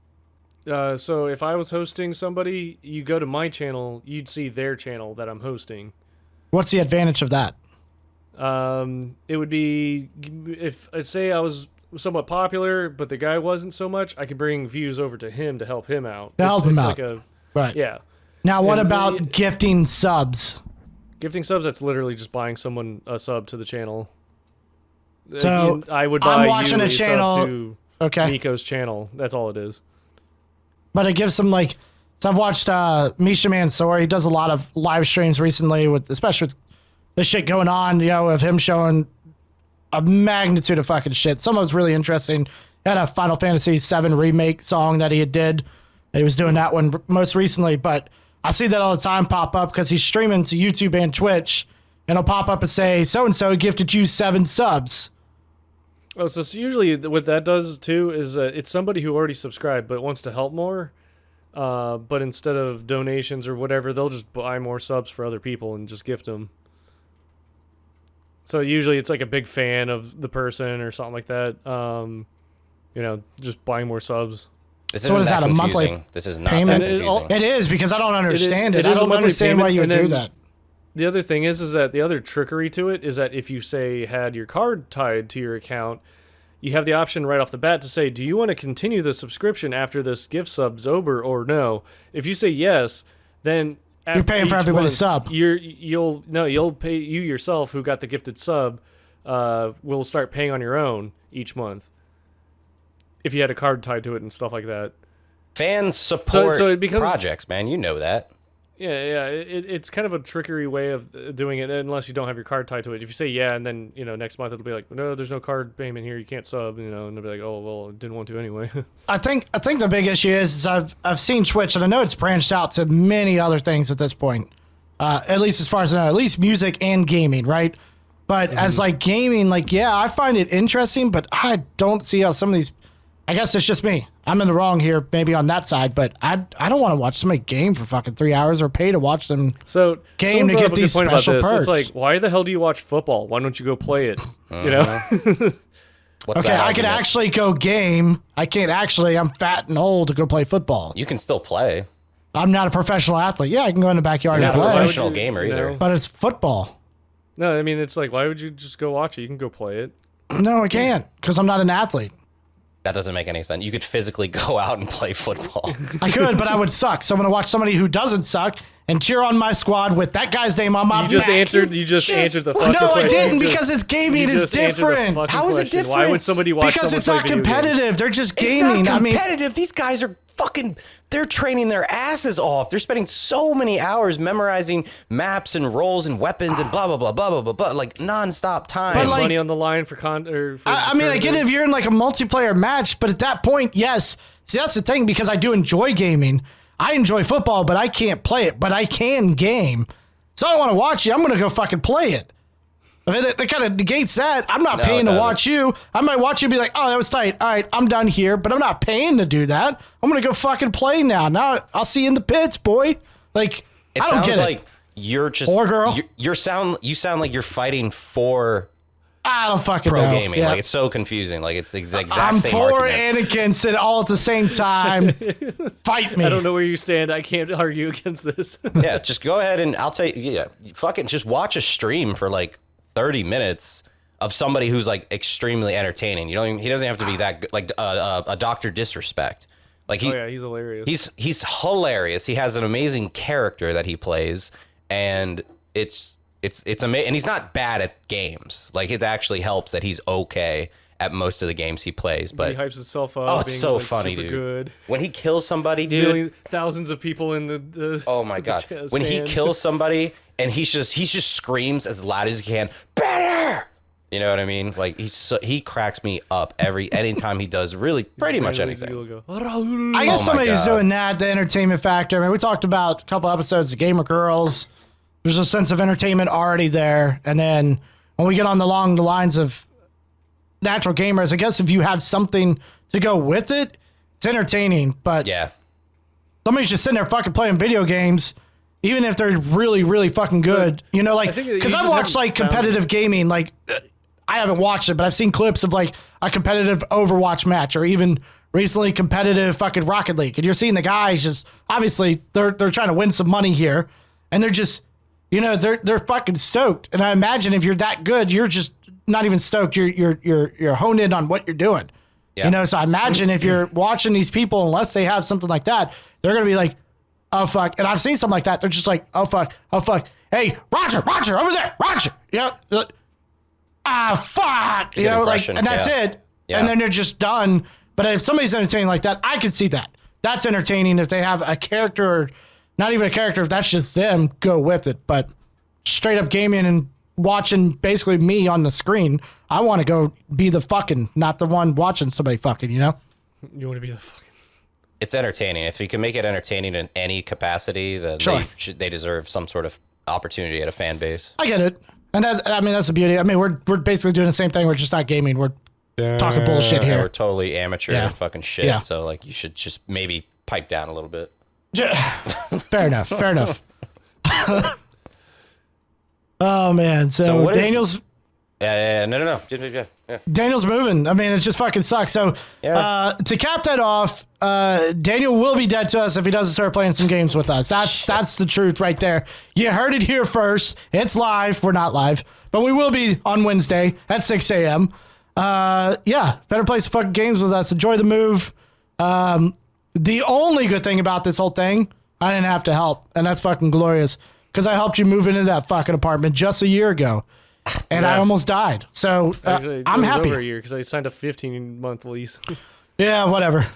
them. So if I was hosting somebody, you go to my channel, you'd see their channel that I'm hosting. What's the advantage of that? It would be if I'd say I was somewhat popular, but the guy wasn't so much. I could bring views over to him to help him out. To help him out. Like Right. yeah, Now, what And about the- gifting subs? gifting subs. That's literally just buying someone a sub to the channel. So, I would I'm buy watching you a channel- sub to Okay. Nico's channel. That's all it is. But it gives them like. So I've watched Misha Mansour. He does a lot of live streams recently, especially with the shit going on. Of him showing a magnitude of fucking shit. Some of it was really interesting. He had a Final Fantasy VII remake song that he did. He was doing that one most recently, but I see that all the time pop up because he's streaming to YouTube and Twitch, and it'll pop up and say, so and so gifted you 7 subs. Oh, so usually what that does too is it's somebody who already subscribed but wants to help more. But instead of donations or whatever, they'll just buy more subs for other people and just gift them. So usually it's like a big fan of the person or something like that. Just buying more subs. This So what isn't is that, a monthly confusing. This is not payment? that It all- confusing. It is because I don't understand it. it I is a don't monthly understand why payment, you would and do then- that. The other thing is that the other trickery to it is that if you say had your card tied to your account, you have the option right off the bat to say, do you want to continue the subscription after this gift sub's over or no? If you say yes, then You're paying for each everybody's month, sub. You'll pay you yourself who got the gifted sub. Will start paying on your own each month if you had a card tied to it and stuff like that. Fans support so it becomes- projects, man. You know that. Yeah. It's kind of a trickery way of doing it unless you don't have your card tied to it. If you say yeah, and then next month it'll be like, no, there's no card payment here. You can't sub. And they'll be like, oh well, I didn't want to anyway. I think the big issue is I've seen Twitch, and I know it's branched out to many other things at this point. At least as far as I know, at least music and gaming, right? But as like gaming, I find it interesting, but I don't see how some of these. I guess it's just me. I'm in the wrong here, maybe on that side, but I don't want to watch somebody game for fucking 3 hours or pay to watch them game to get these special perks. It's like, why the hell do you watch football? Why don't you go play it? You know? Okay, I can actually go game. I can't actually. I'm fat and old to go play football. You can still play. I'm not a professional athlete. Yeah, I can go in the backyard and You're not a play. professional gamer either. But it's football. No, I mean, it's like, why would you just go watch it? You can go play it. No, I can't because I'm not an athlete. That doesn't make any sense. You could physically go out and play football. I could, but I would suck. So I'm gonna watch somebody who doesn't suck and cheer on my squad with that guy's name on my You just back. answered the fucking No, I question. didn't because it's gaming. It's different. How is it different? Why would somebody watch Because someone it's play not video competitive. games? They're just It's gaming. not I mean, competitive. These guys are they're training their asses off. They're spending so many hours memorizing maps and roles and weapons and blah, blah, blah, blah, blah, blah, blah, like nonstop time. But, like, money on the line for I mean, I get it if you're in like a multiplayer match, but at that point, yes. See, that's the thing because I do enjoy gaming. I enjoy football, but I can't play it. But I can game. So I don't want to watch you. I'm going to go fucking play it. I mean, it kind of negates that. I'm not paying to watch you. I might watch you and be like, oh, that was tight. All right, I'm done here. But I'm not paying to do that. I'm going to go fucking play now. Now I'll see you in the pits, boy. Like, it I don't sounds get like it. you're just... Or girl. You sound like you're fighting for I don't fucking pro know. gaming. Yeah. Like, it's so confusing. Like, it's the exact I'm same for argument. and against it all at the same time. Fight me. I don't know where you stand. I can't argue against this. Yeah, just go ahead and I'll tell you, yeah, fucking just watch a stream for like 30 minutes of somebody who's like extremely entertaining. He doesn't have to be that good, like a Dr. Disrespect. Like Oh yeah, he's hilarious. He's hilarious. He has an amazing character that he plays, and it's amazing. And he's not bad at games. Like, it actually helps that he's okay at most of the games he plays. But he hypes himself up. oh, it's being, so like, funny, super dude. Good. When he kills somebody, dude. Thousands of people in the Oh my god! When he kills somebody and he just screams as loud as he can, better. You know what I mean? Like, he cracks me up anytime he does really pretty much anything. I guess Oh my somebody's God. doing that, the entertainment factor. I mean, we talked about a couple episodes of Gamer Girls. There's a sense of entertainment already there. And then when we get along the lines of natural gamers, I guess if you have something to go with it, it's entertaining. But Yeah, somebody's just sitting there fucking playing video games, even if they're really, really fucking good. You know, like, I think that you because I've just watched haven't like found competitive gaming, like, I haven't watched it, but I've seen clips of like a competitive Overwatch match or even recently competitive fucking Rocket League. And you're seeing the guys just, obviously they're trying to win some money here and they're just, you know, they're fucking stoked. And I imagine if you're that good, you're just not even stoked. You're honed in on what you're doing. Yeah. You know, so I imagine if you're watching these people, unless they have something like that, they're going to be like, oh fuck. And I've seen something like that. They're just like, oh fuck. Hey, Roger, over there, Roger. Yeah. Fuck. You Good know, like, impression, and that's yeah. it. Yeah. And then they're just done. But if somebody's entertaining like that, I could see that. That's entertaining if they have a character, or not even a character, if that's just them, go with it. But straight up gaming and watching basically me on the screen, I want to go be the fucking, not the one watching somebody fucking, you know? You want to be the fucking. it's entertaining. If you can make it entertaining in any capacity, then Sure. they deserve some sort of opportunity at a fan base. I get it. And that's the beauty. I mean, we're basically doing the same thing. We're just not gaming. We're talking bullshit Yeah, here. we're totally amateur Yeah. fucking shit. Yeah. So like, you should just maybe pipe down a little bit. Fair enough. Fair enough. Oh man. So what is- Daniel's No. Yeah. Daniel's moving. I mean, it just fucking sucks. So Yeah. to cap that off, Daniel will be dead to us if he doesn't start playing some games with us. That's the truth right there. You heard it here first. It's live. We're not live, but we will be on Wednesday at 6 a.m. Yeah, better play some fucking games with us. Enjoy the move. The only good thing about this whole thing, I didn't have to help, and that's fucking glorious because I helped you move into that fucking apartment just a year ago, and I Yeah. almost died. So Actually, I'm it was happy. over a year because I signed a 15-month lease. Yeah, whatever.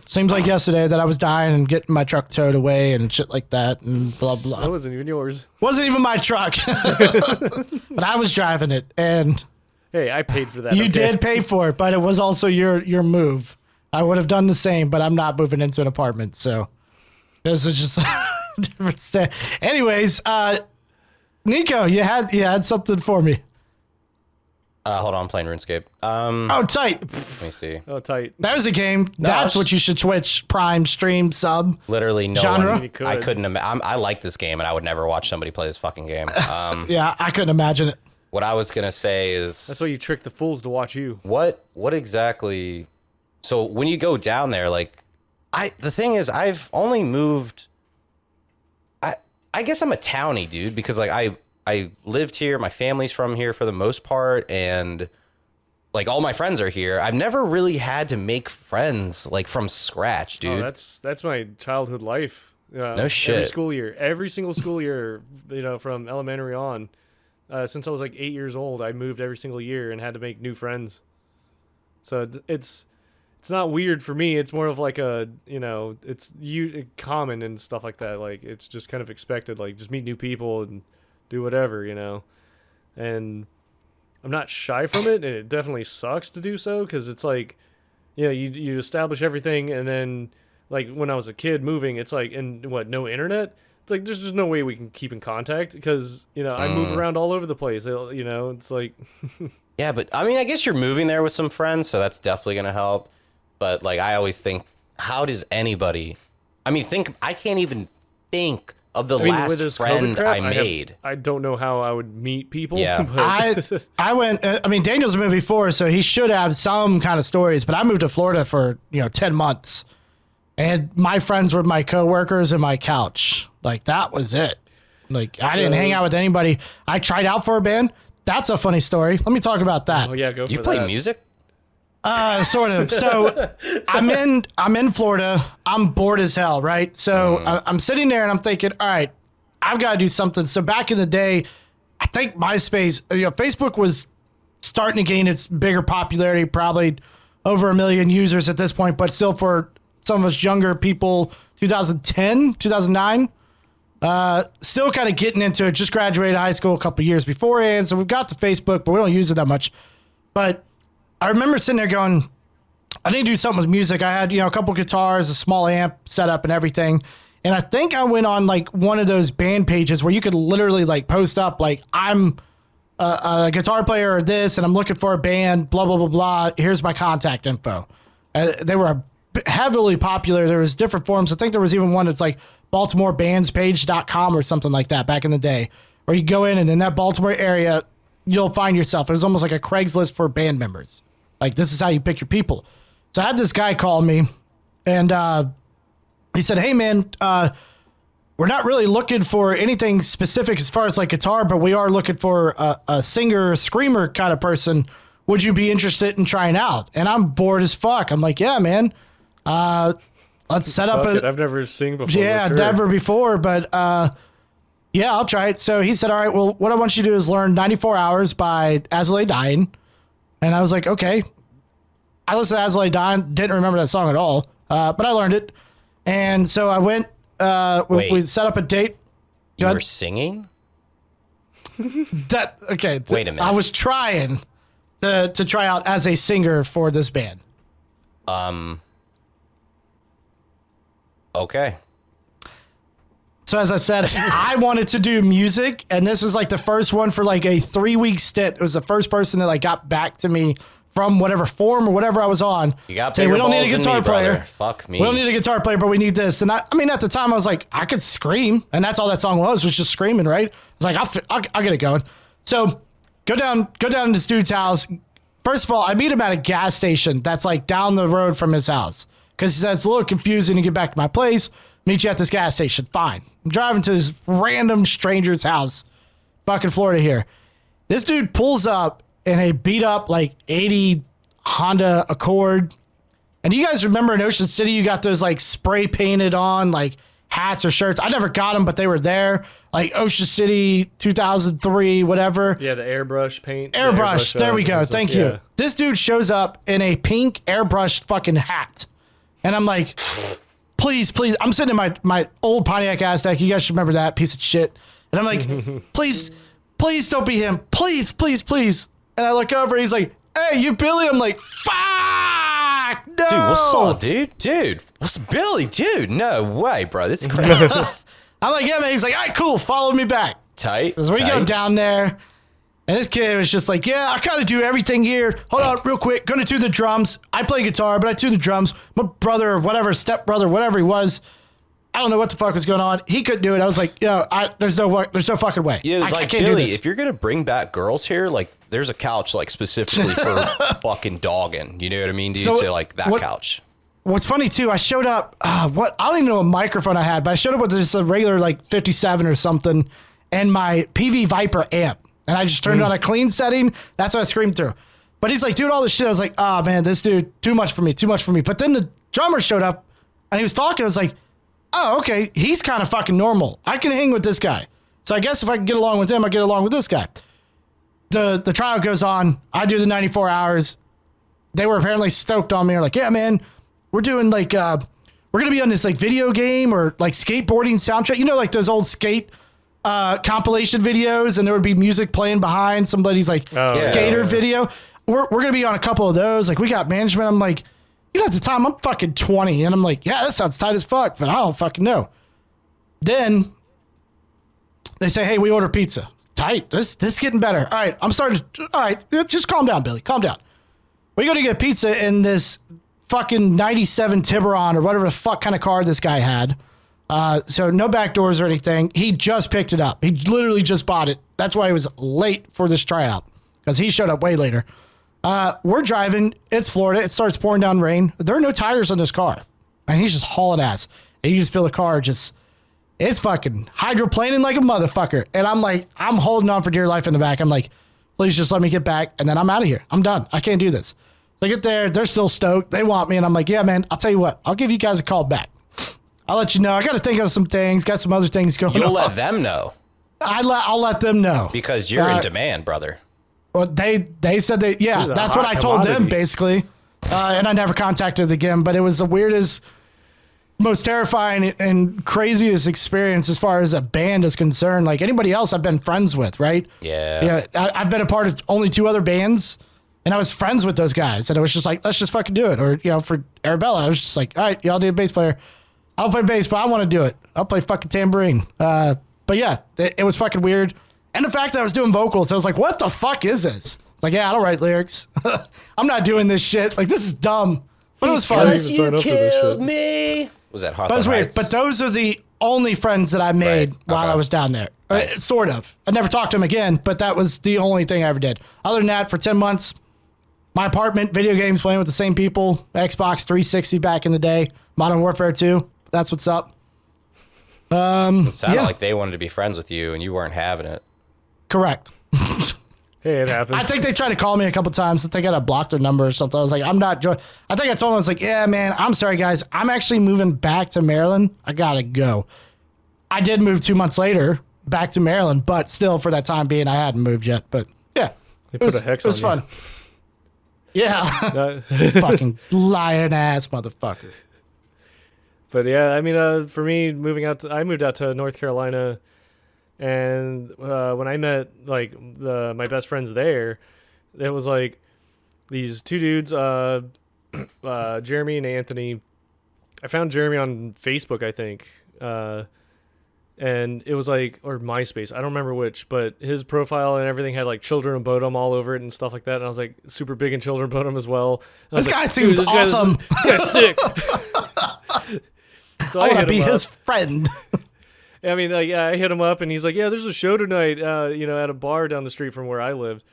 Seems like yesterday that I was dying and getting my truck towed away and shit like that and blah That blah. wasn't even yours. Wasn't even my truck, but I was driving it, and Hey, I paid for that. you okay? did pay for it, but it was also your move. I would have done the same, but I'm not moving into an apartment, so this is just a different step. Anyways, Nico, you had something for me. Hold on, I'm playing RuneScape. Oh, tight. Let me see. Oh, tight. That was a game. That's what you should Twitch, Prime, stream, sub. Literally no Genre? one. You could. I couldn't. I like this game, and I would never watch somebody play this fucking game. Yeah, I couldn't imagine it. What I was gonna say is That's why you trick the fools to watch you. what exactly. So when you go down there, like, the thing is, I've only moved. I guess I'm a townie dude because like I lived here. My family's from here for the most part, and like all my friends are here. I've never really had to make friends like from scratch, dude. Oh, that's my childhood life. No shit. Every single school year, from elementary on, since I was like 8 years old, I moved every single year and had to make new friends. So it's not weird for me. It's more of like it's common and stuff like that. Like it's just kind of expected. Like just meet new people and do whatever, And I'm not shy from it, and it definitely sucks to do so because it's like, you establish everything, and then like when I was a kid moving, it's like, and no internet. It's like there's just no way we can keep in contact because I move around all over the place. It's like. Yeah, but I mean, I guess you're moving there with some friends, so that's definitely gonna help. But like, I always think, how does anybody? I mean, I can't even think of the with last this friend COVID crap, I made. I don't know how I would meet people. Yeah. But I went. I mean, Daniel's moved before, so he should have some kind of stories. But I moved to Florida for 10 months, and my friends were my coworkers and my couch. Like that was it. Like I didn't hang out with anybody. I tried out for a band. That's a funny story. Let me talk about that. oh yeah, go for You play that. music? Sort of. So I'm in Florida. I'm bored as hell, right? So I'm sitting there and I'm thinking, all right, I've got to do something. So back in the day, I think MySpace, Facebook was starting to gain its bigger popularity, probably over 1 million users at this point, but still for some of us younger people, 2010, 2009, still kind of getting into it. Just graduated high school a couple years beforehand. So we've got the Facebook, but we don't use it that much. But I remember sitting there going, I need to do something with music. I had, a couple guitars, a small amp set up and everything. And I think I went on like one of those band pages where you could literally like post up like, I'm a guitar player or this, and I'm looking for a band, blah, blah, blah, blah. Here's my contact info. They were heavily popular. There was different forums. I think there was even one that's like BaltimoreBandsPage.com or something like that back in the day, where you go in that Baltimore area, you'll find yourself. It was almost like a Craigslist for band members. Like, this is how you pick your people. So I had this guy call me, and he said, hey, man, we're not really looking for anything specific as far as, like, guitar, but we are looking for a singer, screamer kind of person. Would you be interested in trying out? And I'm bored as fuck. I'm like, yeah, man. Let's set up I've never seen before. Yeah, sure. never before, but yeah, I'll try it. So he said, all right, well, what I want you to do is learn 94 Hours by As I Lay Dying. And I was like, okay. I listened to As I Lay Dying, didn't remember that song at all, but I learned it. And so I went, we set up a date. You were singing? Okay. Wait a minute. I was trying to try out as a singer for this band. Okay. So as I said, I wanted to do music, and this is like the first one for like a 3-week stint. It was the first person that like got back to me from whatever forum or whatever I was on. You got saying, bigger we don't need a balls than guitar me, player. brother. Fuck me. We don't need a guitar player, but we need this. And I mean, at the time, I was like, I could scream, and that's all that song was just screaming, right? I was like, I'll get it going. So go down to this dude's house. First of all, I meet him at a gas station that's like down the road from his house, because he said it's a little confusing to get back to my place. Meet you at this gas station. Fine. I'm driving to this random stranger's house, fucking Florida here. This dude pulls up in a beat up like 80 Honda Accord. And you guys remember in Ocean City, you got those like spray painted on like hats or shirts. I never got them, but they were there. Like Ocean City 2003, whatever. Yeah, the airbrush paint. Airbrush. There we go. Thank you. Yeah. This dude shows up in a pink airbrushed fucking hat. And I'm like, please. I'm sitting in my old Pontiac Aztek. You guys should remember that piece of shit. And I'm like, please don't be him. Please. And I look over and he's like, hey, you Billy? I'm like, fuck, no. Dude, what's up, dude? Dude, what's Billy? Dude, no way, bro. This is crazy. I'm like, yeah, man. He's like, all right, cool. Follow me back. Tight. So we go down there. And this kid was just like, yeah, I kind of do everything here. Hold on, real quick. Gonna do the drums. I play guitar, but I do the drums. My brother or whatever, stepbrother, whatever he was, I don't know what the fuck was going on. He couldn't do it. I was like, there's no fucking way. Yeah, I like can't Billy, do this. if you're gonna bring back girls here, like there's a couch like specifically for fucking dogging. You know what I mean? Dude? So like that couch. What's funny too, I showed up. I don't even know what microphone I had, but I showed up with just a regular like 57 or something, and my PV Viper amp, and I just turned it on a clean setting. That's what I screamed through. But he's like, dude, all this shit. I was like, oh man, this dude, too much for me. But then the drummer showed up, and he was talking. I was like, oh, okay, he's kind of fucking normal. I can hang with this guy. So I guess if I can get along with him, I get along with this guy. The trial goes on. I do the 94 hours. They were apparently stoked on me. They're like, yeah, man, we're doing like, we're going to be on this like video game or like skateboarding soundtrack. You know, like those old skate compilation videos, and there would be music playing behind somebody's like skater video. We're going to be on a couple of those. Like we got management. I'm like, you know, at the time I'm fucking 20 and I'm like, yeah, that sounds tight as fuck, but I don't fucking know. Then they say, hey, we order pizza. Tight. This getting better. All right. All right. Just calm down, Billy. Calm down. We go to get pizza in this fucking 97 Tiburon or whatever the fuck kind of car this guy had. So no back doors or anything. He just picked it up. He literally just bought it. That's why he was late for this tryout, because he showed up way later. We're driving. It's Florida. It starts pouring down rain. There are no tires on this car. And he's just hauling ass. And you just feel the car it's fucking hydroplaning like a motherfucker. And I'm like, I'm holding on for dear life in the back. I'm like, please just let me get back. And then I'm out of here. I'm done. I can't do this. They get there. They're still stoked. They want me. And I'm like, yeah, man, I'll tell you what. I'll give you guys a call back. I'll let you know. I got to think of some things. Got some other things going on. You'll let them know. I'll let them know. Because you're in demand, brother. Well, they said that's what I told them, basically. And I never contacted them again. But it was the weirdest, most terrifying and craziest experience as far as a band is concerned. Like anybody else I've been friends with, right? Yeah. Yeah. I've been a part of only 2 other bands, and I was friends with those guys. And it was just like, let's just fucking do it. Or, for Arabella, I was just like, all right, y'all need a bass player. I don't play bass, but I want to do it. I'll play fucking tambourine. But yeah, it was fucking weird. And the fact that I was doing vocals, I was like, what the fuck is this? It's like, yeah, I don't write lyrics. I'm not doing this shit. Like, this is dumb. But it was fun. Because you killed me. Was that Hawthorne But it was weird. Heights? But those are the only friends that I made while I was down there. Right. Sort of. I never talked to them again, but that was the only thing I ever did. Other than that, for 10 months, my apartment, video games, playing with the same people, Xbox 360 back in the day, Modern Warfare 2. That's what's up. It sounded like they wanted to be friends with you and you weren't having it. Correct. Hey, it happens. I think they tried to call me a couple times. I think I blocked their number or something. I was like, I'm not. I think I told them, I was like, yeah, man, I'm sorry, guys. I'm actually moving back to Maryland. I got to go. I did move 2 months later back to Maryland, but still for that time being, I hadn't moved yet. But yeah, they put a hex on you. It was fun. Yeah. Fucking lying ass motherfucker. But yeah, I mean, for me, I moved out to North Carolina. And when I met like my best friends there, it was like these 2 dudes, Jeremy and Anthony. I found Jeremy on Facebook, I think, and it was like, or MySpace, I don't remember which, but his profile and everything had like Children of Bodom all over it and stuff like that. And I was like super big in Children of Bodom as well. This guy seems awesome. This guy's sick. So I want to be his friend. I mean, like, yeah, I hit him up, and he's like, "Yeah, there's a show tonight, at a bar down the street from where I lived."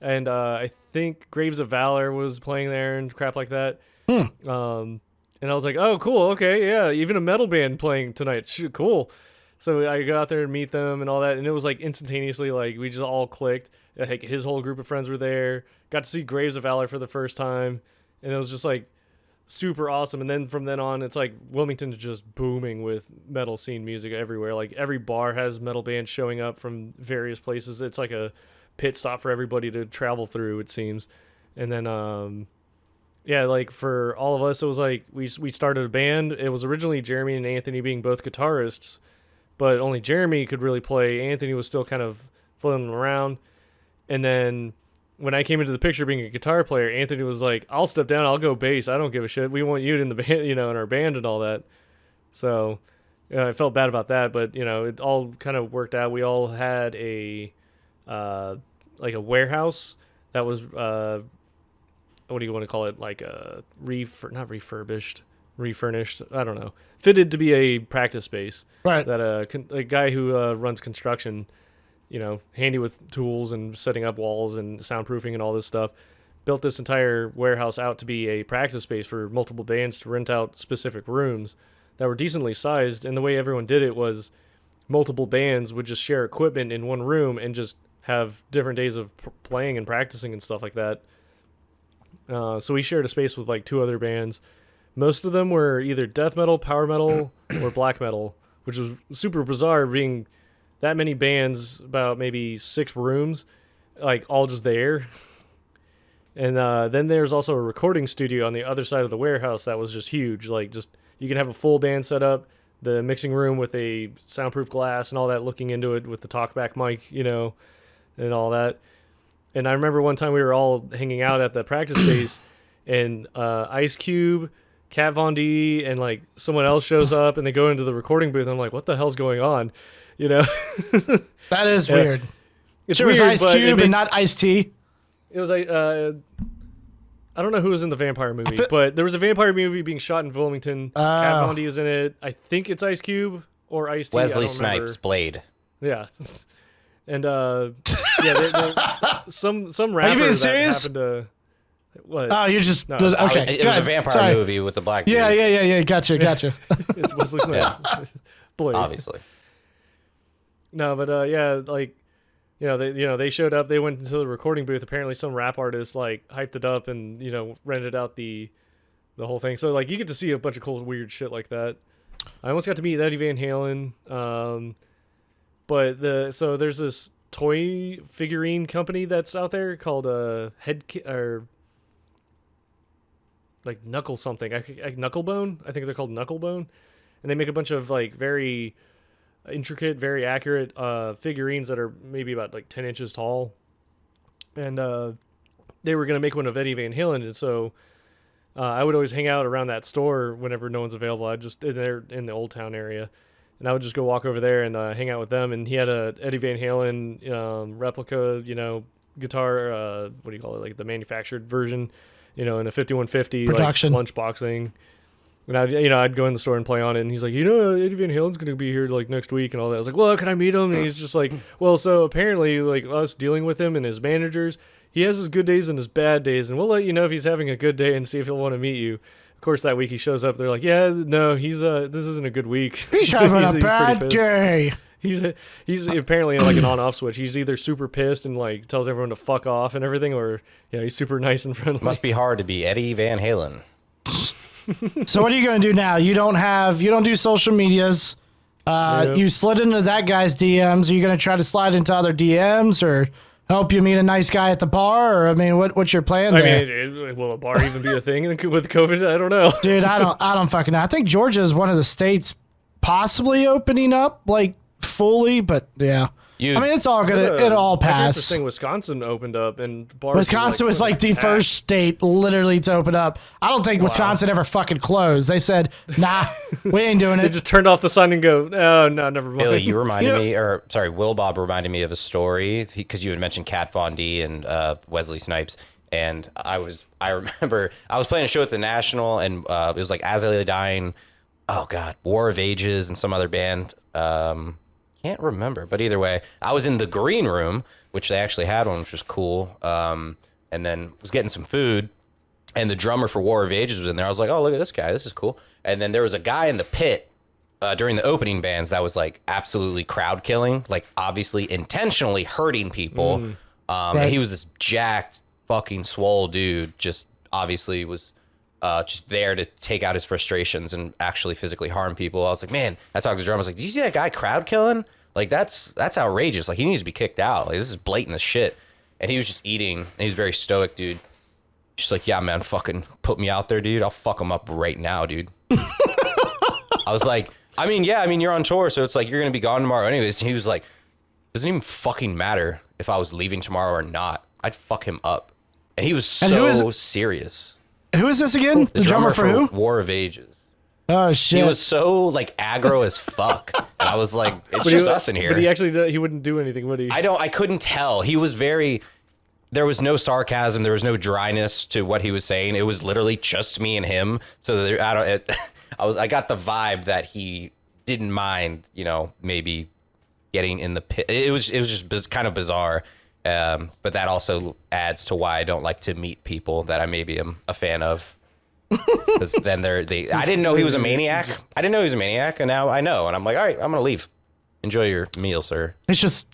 And I think Graves of Valor was playing there and crap like that. And I was like, "Oh, cool, okay, yeah, even a metal band playing tonight, shoot, cool." So I go out there and meet them and all that, and it was like instantaneously, like we just all clicked. Like his whole group of friends were there. Got to see Graves of Valor for the first time, and it was just like super awesome. And then from then on, it's like Wilmington's just booming with metal scene music everywhere. Like every bar has metal bands showing up from various places. It's like a pit stop for everybody to travel through, it seems. And then like for all of us, it was like we started a band. It was originally Jeremy and Anthony being both guitarists, but only Jeremy could really play. Anthony was still kind of floating around. And then when I came into the picture being a guitar player, Anthony was like, I'll step down, I'll go bass, I don't give a shit. We want you in the band, in our band and all that. So I felt bad about that, but it all kind of worked out. We all had a like a warehouse that was what do you want to call it? Like not refurbished, refurnished. I don't know. Fitted to be a practice space. Right. That a guy who runs construction, handy with tools and setting up walls and soundproofing and all this stuff, built this entire warehouse out to be a practice space for multiple bands to rent out specific rooms that were decently sized. And the way everyone did it was multiple bands would just share equipment in one room and just have different days of playing and practicing and stuff like that. So we shared a space with like 2 other bands. Most of them were either death metal, power metal, or black metal, which was super bizarre being that many bands, about maybe 6 rooms, like all just there. And then there's also a recording studio on the other side of the warehouse that was just huge. Like just you can have a full band set up, the mixing room with a soundproof glass and all that, looking into it with the talkback mic, and all that. And I remember one time we were all hanging out at the practice space, and Ice Cube, Kat Von D, and like someone else shows up, and they go into the recording booth. And I'm like, what the hell's going on? That is weird. It's sure, weird, it was Ice Cube and not Ice T. It was like I don't know who was in the vampire movie, but there was a vampire movie being shot in Wilmington. Kat Von D is in it. I think it's Ice Cube or Ice T. Wesley Snipes, Blade. Yeah. And some rapper Are you being that serious? happened to what? Oh, you're just No. okay. It was a vampire movie with the black dude. Yeah. Gotcha. It's Wesley Snipes. Blade. Obviously. No, but like they showed up. They went into the recording booth. Apparently, some rap artist like hyped it up and rented out the whole thing. So like you get to see a bunch of cool weird shit like that. I almost got to meet Eddie Van Halen. But there's this toy figurine company that's out there called or like Knuckle something, Knucklebone. I think they're called Knucklebone, and they make a bunch of like very intricate, very accurate figurines that are maybe about like 10 inches tall. And they were gonna make one of Eddie Van Halen, and so I would always hang out around that store whenever no one's available. I just they're in the Old Town area. And I would just go walk over there and hang out with them. And he had a Eddie Van Halen replica, guitar. What do you call it? Like the manufactured version, in a 5150 production like lunchboxing. And I'd go in the store and play on it. And he's like, Eddie Van Halen's gonna be here like next week and all that. I was like, well, can I meet him? And he's just like, well, so apparently like us dealing with him and his managers, he has his good days and his bad days, and we'll let you know if he's having a good day and see if he'll want to meet you. Of course, that week he shows up. They're like, "Yeah, no, he's this isn't a good week. He's having a bad pissed. day." He's apparently like an on-off switch. He's either super pissed and like tells everyone to fuck off and everything, or he's super nice and friendly. Must be hard to be Eddie Van Halen. So what are you gonna do now? You don't do social medias. Yep. You slid into that guy's DMs. Are you gonna try to slide into other DMs or help you meet a nice guy at the bar? Or I mean, what's your plan there? I mean, will a bar even be a thing with COVID? I don't know. Dude, I don't fucking know. I think Georgia is one of the states possibly opening up like fully, but yeah. I mean, it's all good. It'll all pass. This thing, Wisconsin opened up, and bars Wisconsin was like the first state literally to open up. I don't think Wisconsin ever fucking closed. They said, nah, we ain't doing They it. just turned off the sun and go, oh, no, never mind. Billy, you reminded me, Will Bob reminded me of a story because you had mentioned Kat Von D and Wesley Snipes. And I remember I was playing a show at the National, and it was like As I Lay Dying, oh God, War of Ages, and some other band. Can't remember, but either way, I was in the green room, which they actually had one, which was cool. And then was getting some food, and the drummer for War of Ages was in there. I was like, oh, look at this guy, this is cool. And then there was a guy in the pit during the opening bands that was like absolutely crowd killing, like obviously intentionally hurting people. Right. And he was this jacked fucking swole dude, just obviously was just there to take out his frustrations and actually physically harm people. I was like, man, I talked to the drummer. I was like, did you see that guy crowd killing? Like, that's outrageous. Like, he needs to be kicked out. Like, this is blatant as shit. And he was just eating. And he was very stoic, dude. Just like, yeah, man, fucking put me out there, dude. I'll fuck him up right now, dude. I was like, you're on tour, so it's like you're going to be gone tomorrow anyways. And he was like, doesn't even fucking matter if I was leaving tomorrow or not. I'd fuck him up. And he was so serious. Who is this again? The drummer for who? War of Ages. Oh shit! He was so like aggro as fuck. And I was like, it's But just us in here. But he actually he wouldn't do anything, would he? I couldn't tell. He was very. There was no sarcasm. There was no dryness to what he was saying. It was literally just me and him. So there, I got the vibe that he didn't mind, maybe getting in the pit. It was just kind of bizarre. But that also adds to why I don't like to meet people that I maybe am a fan of. Because then I didn't know he was a maniac. And now I know. And I'm like, all right, I'm gonna leave. Enjoy your meal, sir. It's just.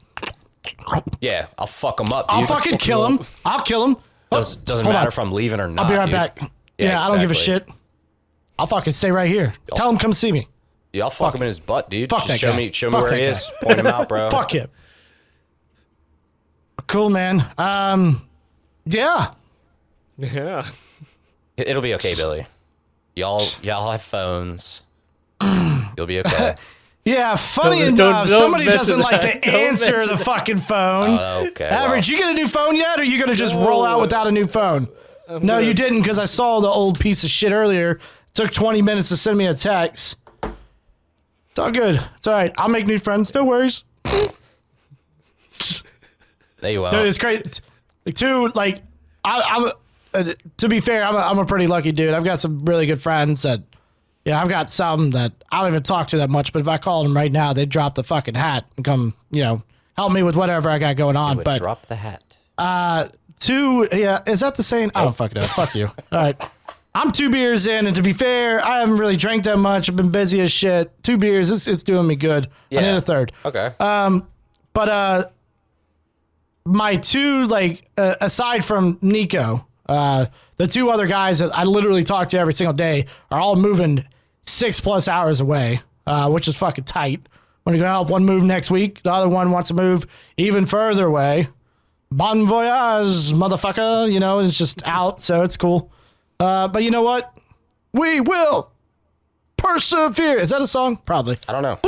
Yeah, I'll fuck him up, dude. I'll fucking kill him. I'll kill him. Doesn't Hold matter on. if I'm leaving or not. I'll be right dude. back. Yeah, I don't give a exactly. shit. I'll fucking stay right here. Tell him come see me. Yeah, I'll fuck him in his butt, dude. Fuck Just that guy. show me Fuck where that he guy. is. Point him out, bro. Fuck him. Cool, man. Yeah. Yeah. It'll be okay, Billy. Y'all have phones. You'll be okay. Yeah, funny Don't- enough, don't somebody mention doesn't like that. to Don't answer mention the fucking phone. Okay. Average, you get a new phone yet, or are you gonna just roll out without a new phone? No, you didn't, because I saw the old piece of shit earlier. Took 20 minutes to send me a text. It's all good. It's all right. I'll make new friends. No worries. There you Dude, are. it's great. I'm to be fair, I'm a pretty lucky dude. I've got some really good friends that, I've got some that I don't even talk to that much, but if I called them right now, they'd drop the fucking hat and come, help me with whatever I got going on. But Drop the hat. is that the saying? I don't fucking know. Fuck you. All right. I'm 2 beers in, and to be fair, I haven't really drank that much. I've been busy as shit. 2 beers, it's doing me good. I need a third. Okay. But my two, aside from Nico, the 2 other guys that I literally talk to every single day are all moving 6+ hours away, which is fucking tight. I'm going to go help one move next week. The other one wants to move even further away. Bon voyage, motherfucker. It's just out, so it's cool. But you know what? We will persevere. Is that a song? Probably. I don't know.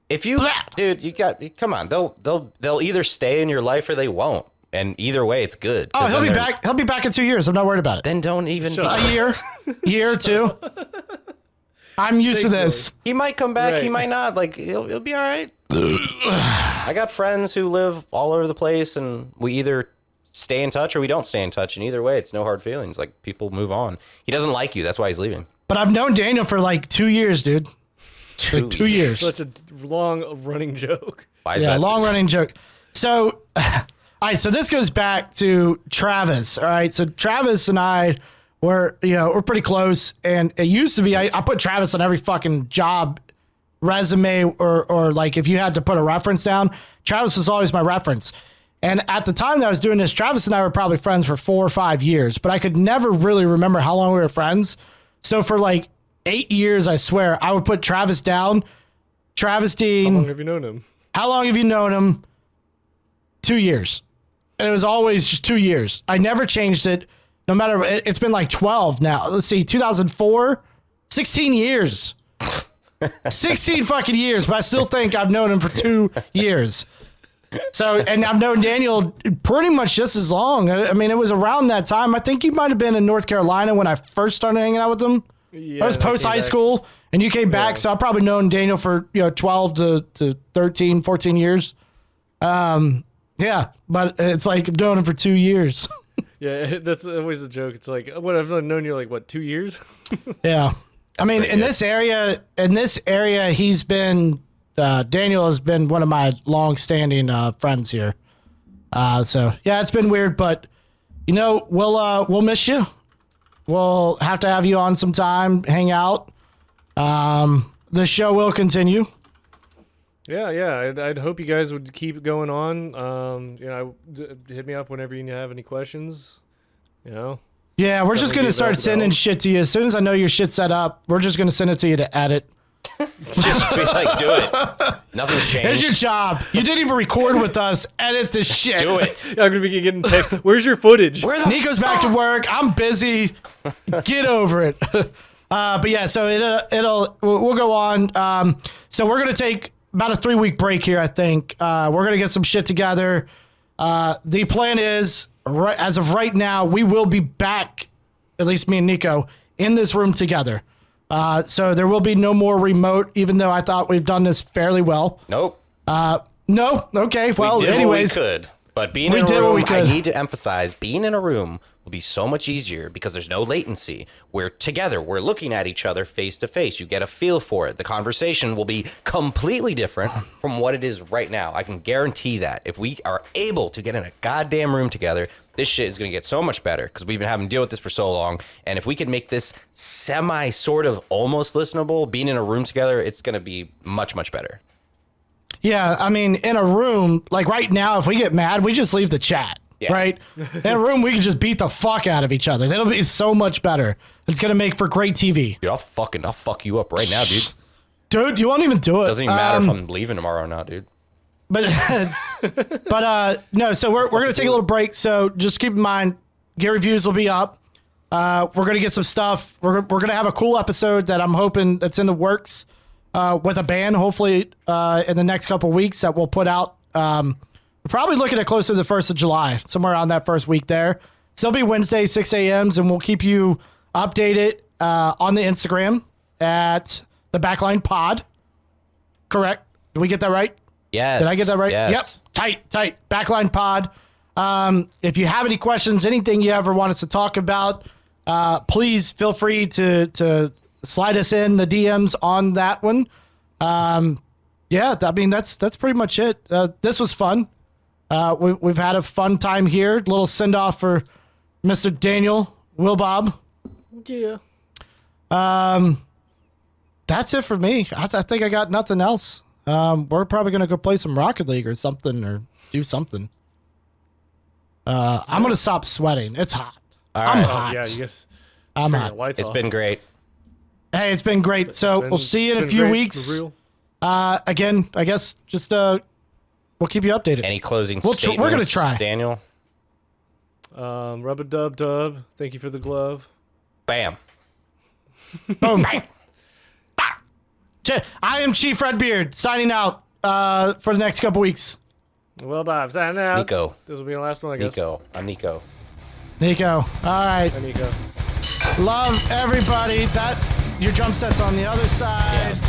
If you, dude, come on. They'll either stay in your life or they won't. And either way, it's good. Oh, he'll be back. He'll be back in 2 years. I'm not worried about it. Then don't even. A year or 2. I'm used to this. He might come back. Right. He might not. He'll be all right. I got friends who live all over the place, and we either stay in touch or we don't stay in touch. And either way, it's no hard feelings. Like, people move on. He doesn't like you. That's why he's leaving. But I've known Daniel for 2 years, dude. 2 years. Such a long running joke. Why is Yeah, that? long running joke. So, all right. So this goes back to Travis. All right. So Travis and I were pretty close, and it used to be I put Travis on every fucking job resume or if you had to put a reference down, Travis was always my reference. And at the time that I was doing this, Travis and I were probably friends for 4 or 5 years, but I could never really remember how long we were friends. So for 8 years, I swear, I would put Travis down. Travis Dean. How long have you known him? How long have you known him? 2 years. And it was always just 2 years. I never changed it. No matter, it's been 12 now. Let's see, 2004, 16 years. 16 fucking years, but I still think I've known him for 2 years. So, and I've known Daniel pretty much just as long. I mean, it was around that time. I think you might have been in North Carolina when I first started hanging out with him. Yeah, I was post high school, and you came back, so I've probably known Daniel for 12 to 13, 14 years. Yeah, but it's I've known him for 2 years. Yeah, that's always a joke. It's what I've known you 2 years? Yeah. I mean, pretty in good. this area, he's been, Daniel has been one of my long-standing friends here. So yeah, it's been weird, but we'll miss you. We'll have to have you on sometime, hang out. The show will continue. Yeah. I'd hope you guys would keep going on. Hit me up whenever you have any questions. Yeah, we're just Definitely going to get start back sending about. shit to you. As soon as I know your shit's set up, we're just going to send it to you to edit. Just be do it. Nothing's changed. Here's your job. You didn't even record with us. Edit this shit. Do it. I'm gonna be getting text. Where's your footage? Where the Nico's back to work. I'm busy. Get over it. But yeah, so we'll go on. So we're gonna take about a 3-week break here. I think we're gonna get some shit together. The plan is, as of right now, we will be back, at least me and Nico, in this room together. So there will be no more remote, even though I thought we've done this fairly well. Nope. No? Okay, well, We did anyways. what we could. But being We in a did what we room, I could. need to emphasize, being in a room will be so much easier because there's no latency. We're together. We're looking at each other face to face. You get a feel for it. The conversation will be completely different from what it is right now. I can guarantee that. If we are able to get in a goddamn room together, this shit is going to get so much better because we've been having to deal with this for so long. And if we could make this semi sort of almost listenable, being in a room together, it's going to be much, much better. Yeah, I mean, in a room, like right now, if we get mad, we just leave the chat, Yeah. right? In a room, we can just beat the fuck out of each other. That'll be so much better. It's going to make for great TV. Dude, I'll fuck you up right now, dude. Dude, you won't even do it. Doesn't even matter if I'm leaving tomorrow or not, dude. But no, so we're going to take a little break. So just keep in mind, gear reviews will be up. We're going to get some stuff. We're going to have a cool episode that I'm hoping that's in the works with a band, hopefully in the next couple weeks that we'll put out. We're probably looking at closer to the 1st of July, somewhere around that first week there. Still be Wednesday, 6 a.m.s, and we'll keep you updated on the Instagram at the Backline Pod. Correct? Did we get that right? Yes. Did I get that right? Yes. Yep. Tight. Backline Pod. If you have any questions, anything you ever want us to talk about, please feel free to slide us in the DMs on that one. Yeah, I mean, that's pretty much it. This was fun. We've had a fun time here. Little send off for Mr. Daniel Will Bob. Yeah. That's it for me. I think I got nothing else. We're probably gonna go play some Rocket League or something, or do something. I'm gonna stop sweating. It's hot. All I'm right. hot. Yeah, you guess. I'm Turn hot. your lights It's off. been great. Hey, it's been great. So we'll see you in a It's few been great, weeks. for real. Again, I guess just we'll keep you updated. Any closing We're statements? gonna try. Daniel. Rub a dub. Thank you for the glove. Bam. Boom. Bang. Bah. I am Chief Redbeard signing out for the next couple weeks. Well, Bob, signing out. Nico. This will be the last one, I guess. Nico. I'm Nico. Nico. All right. Hi, Nico. Love everybody. That your drum set's on the other side. Yeah.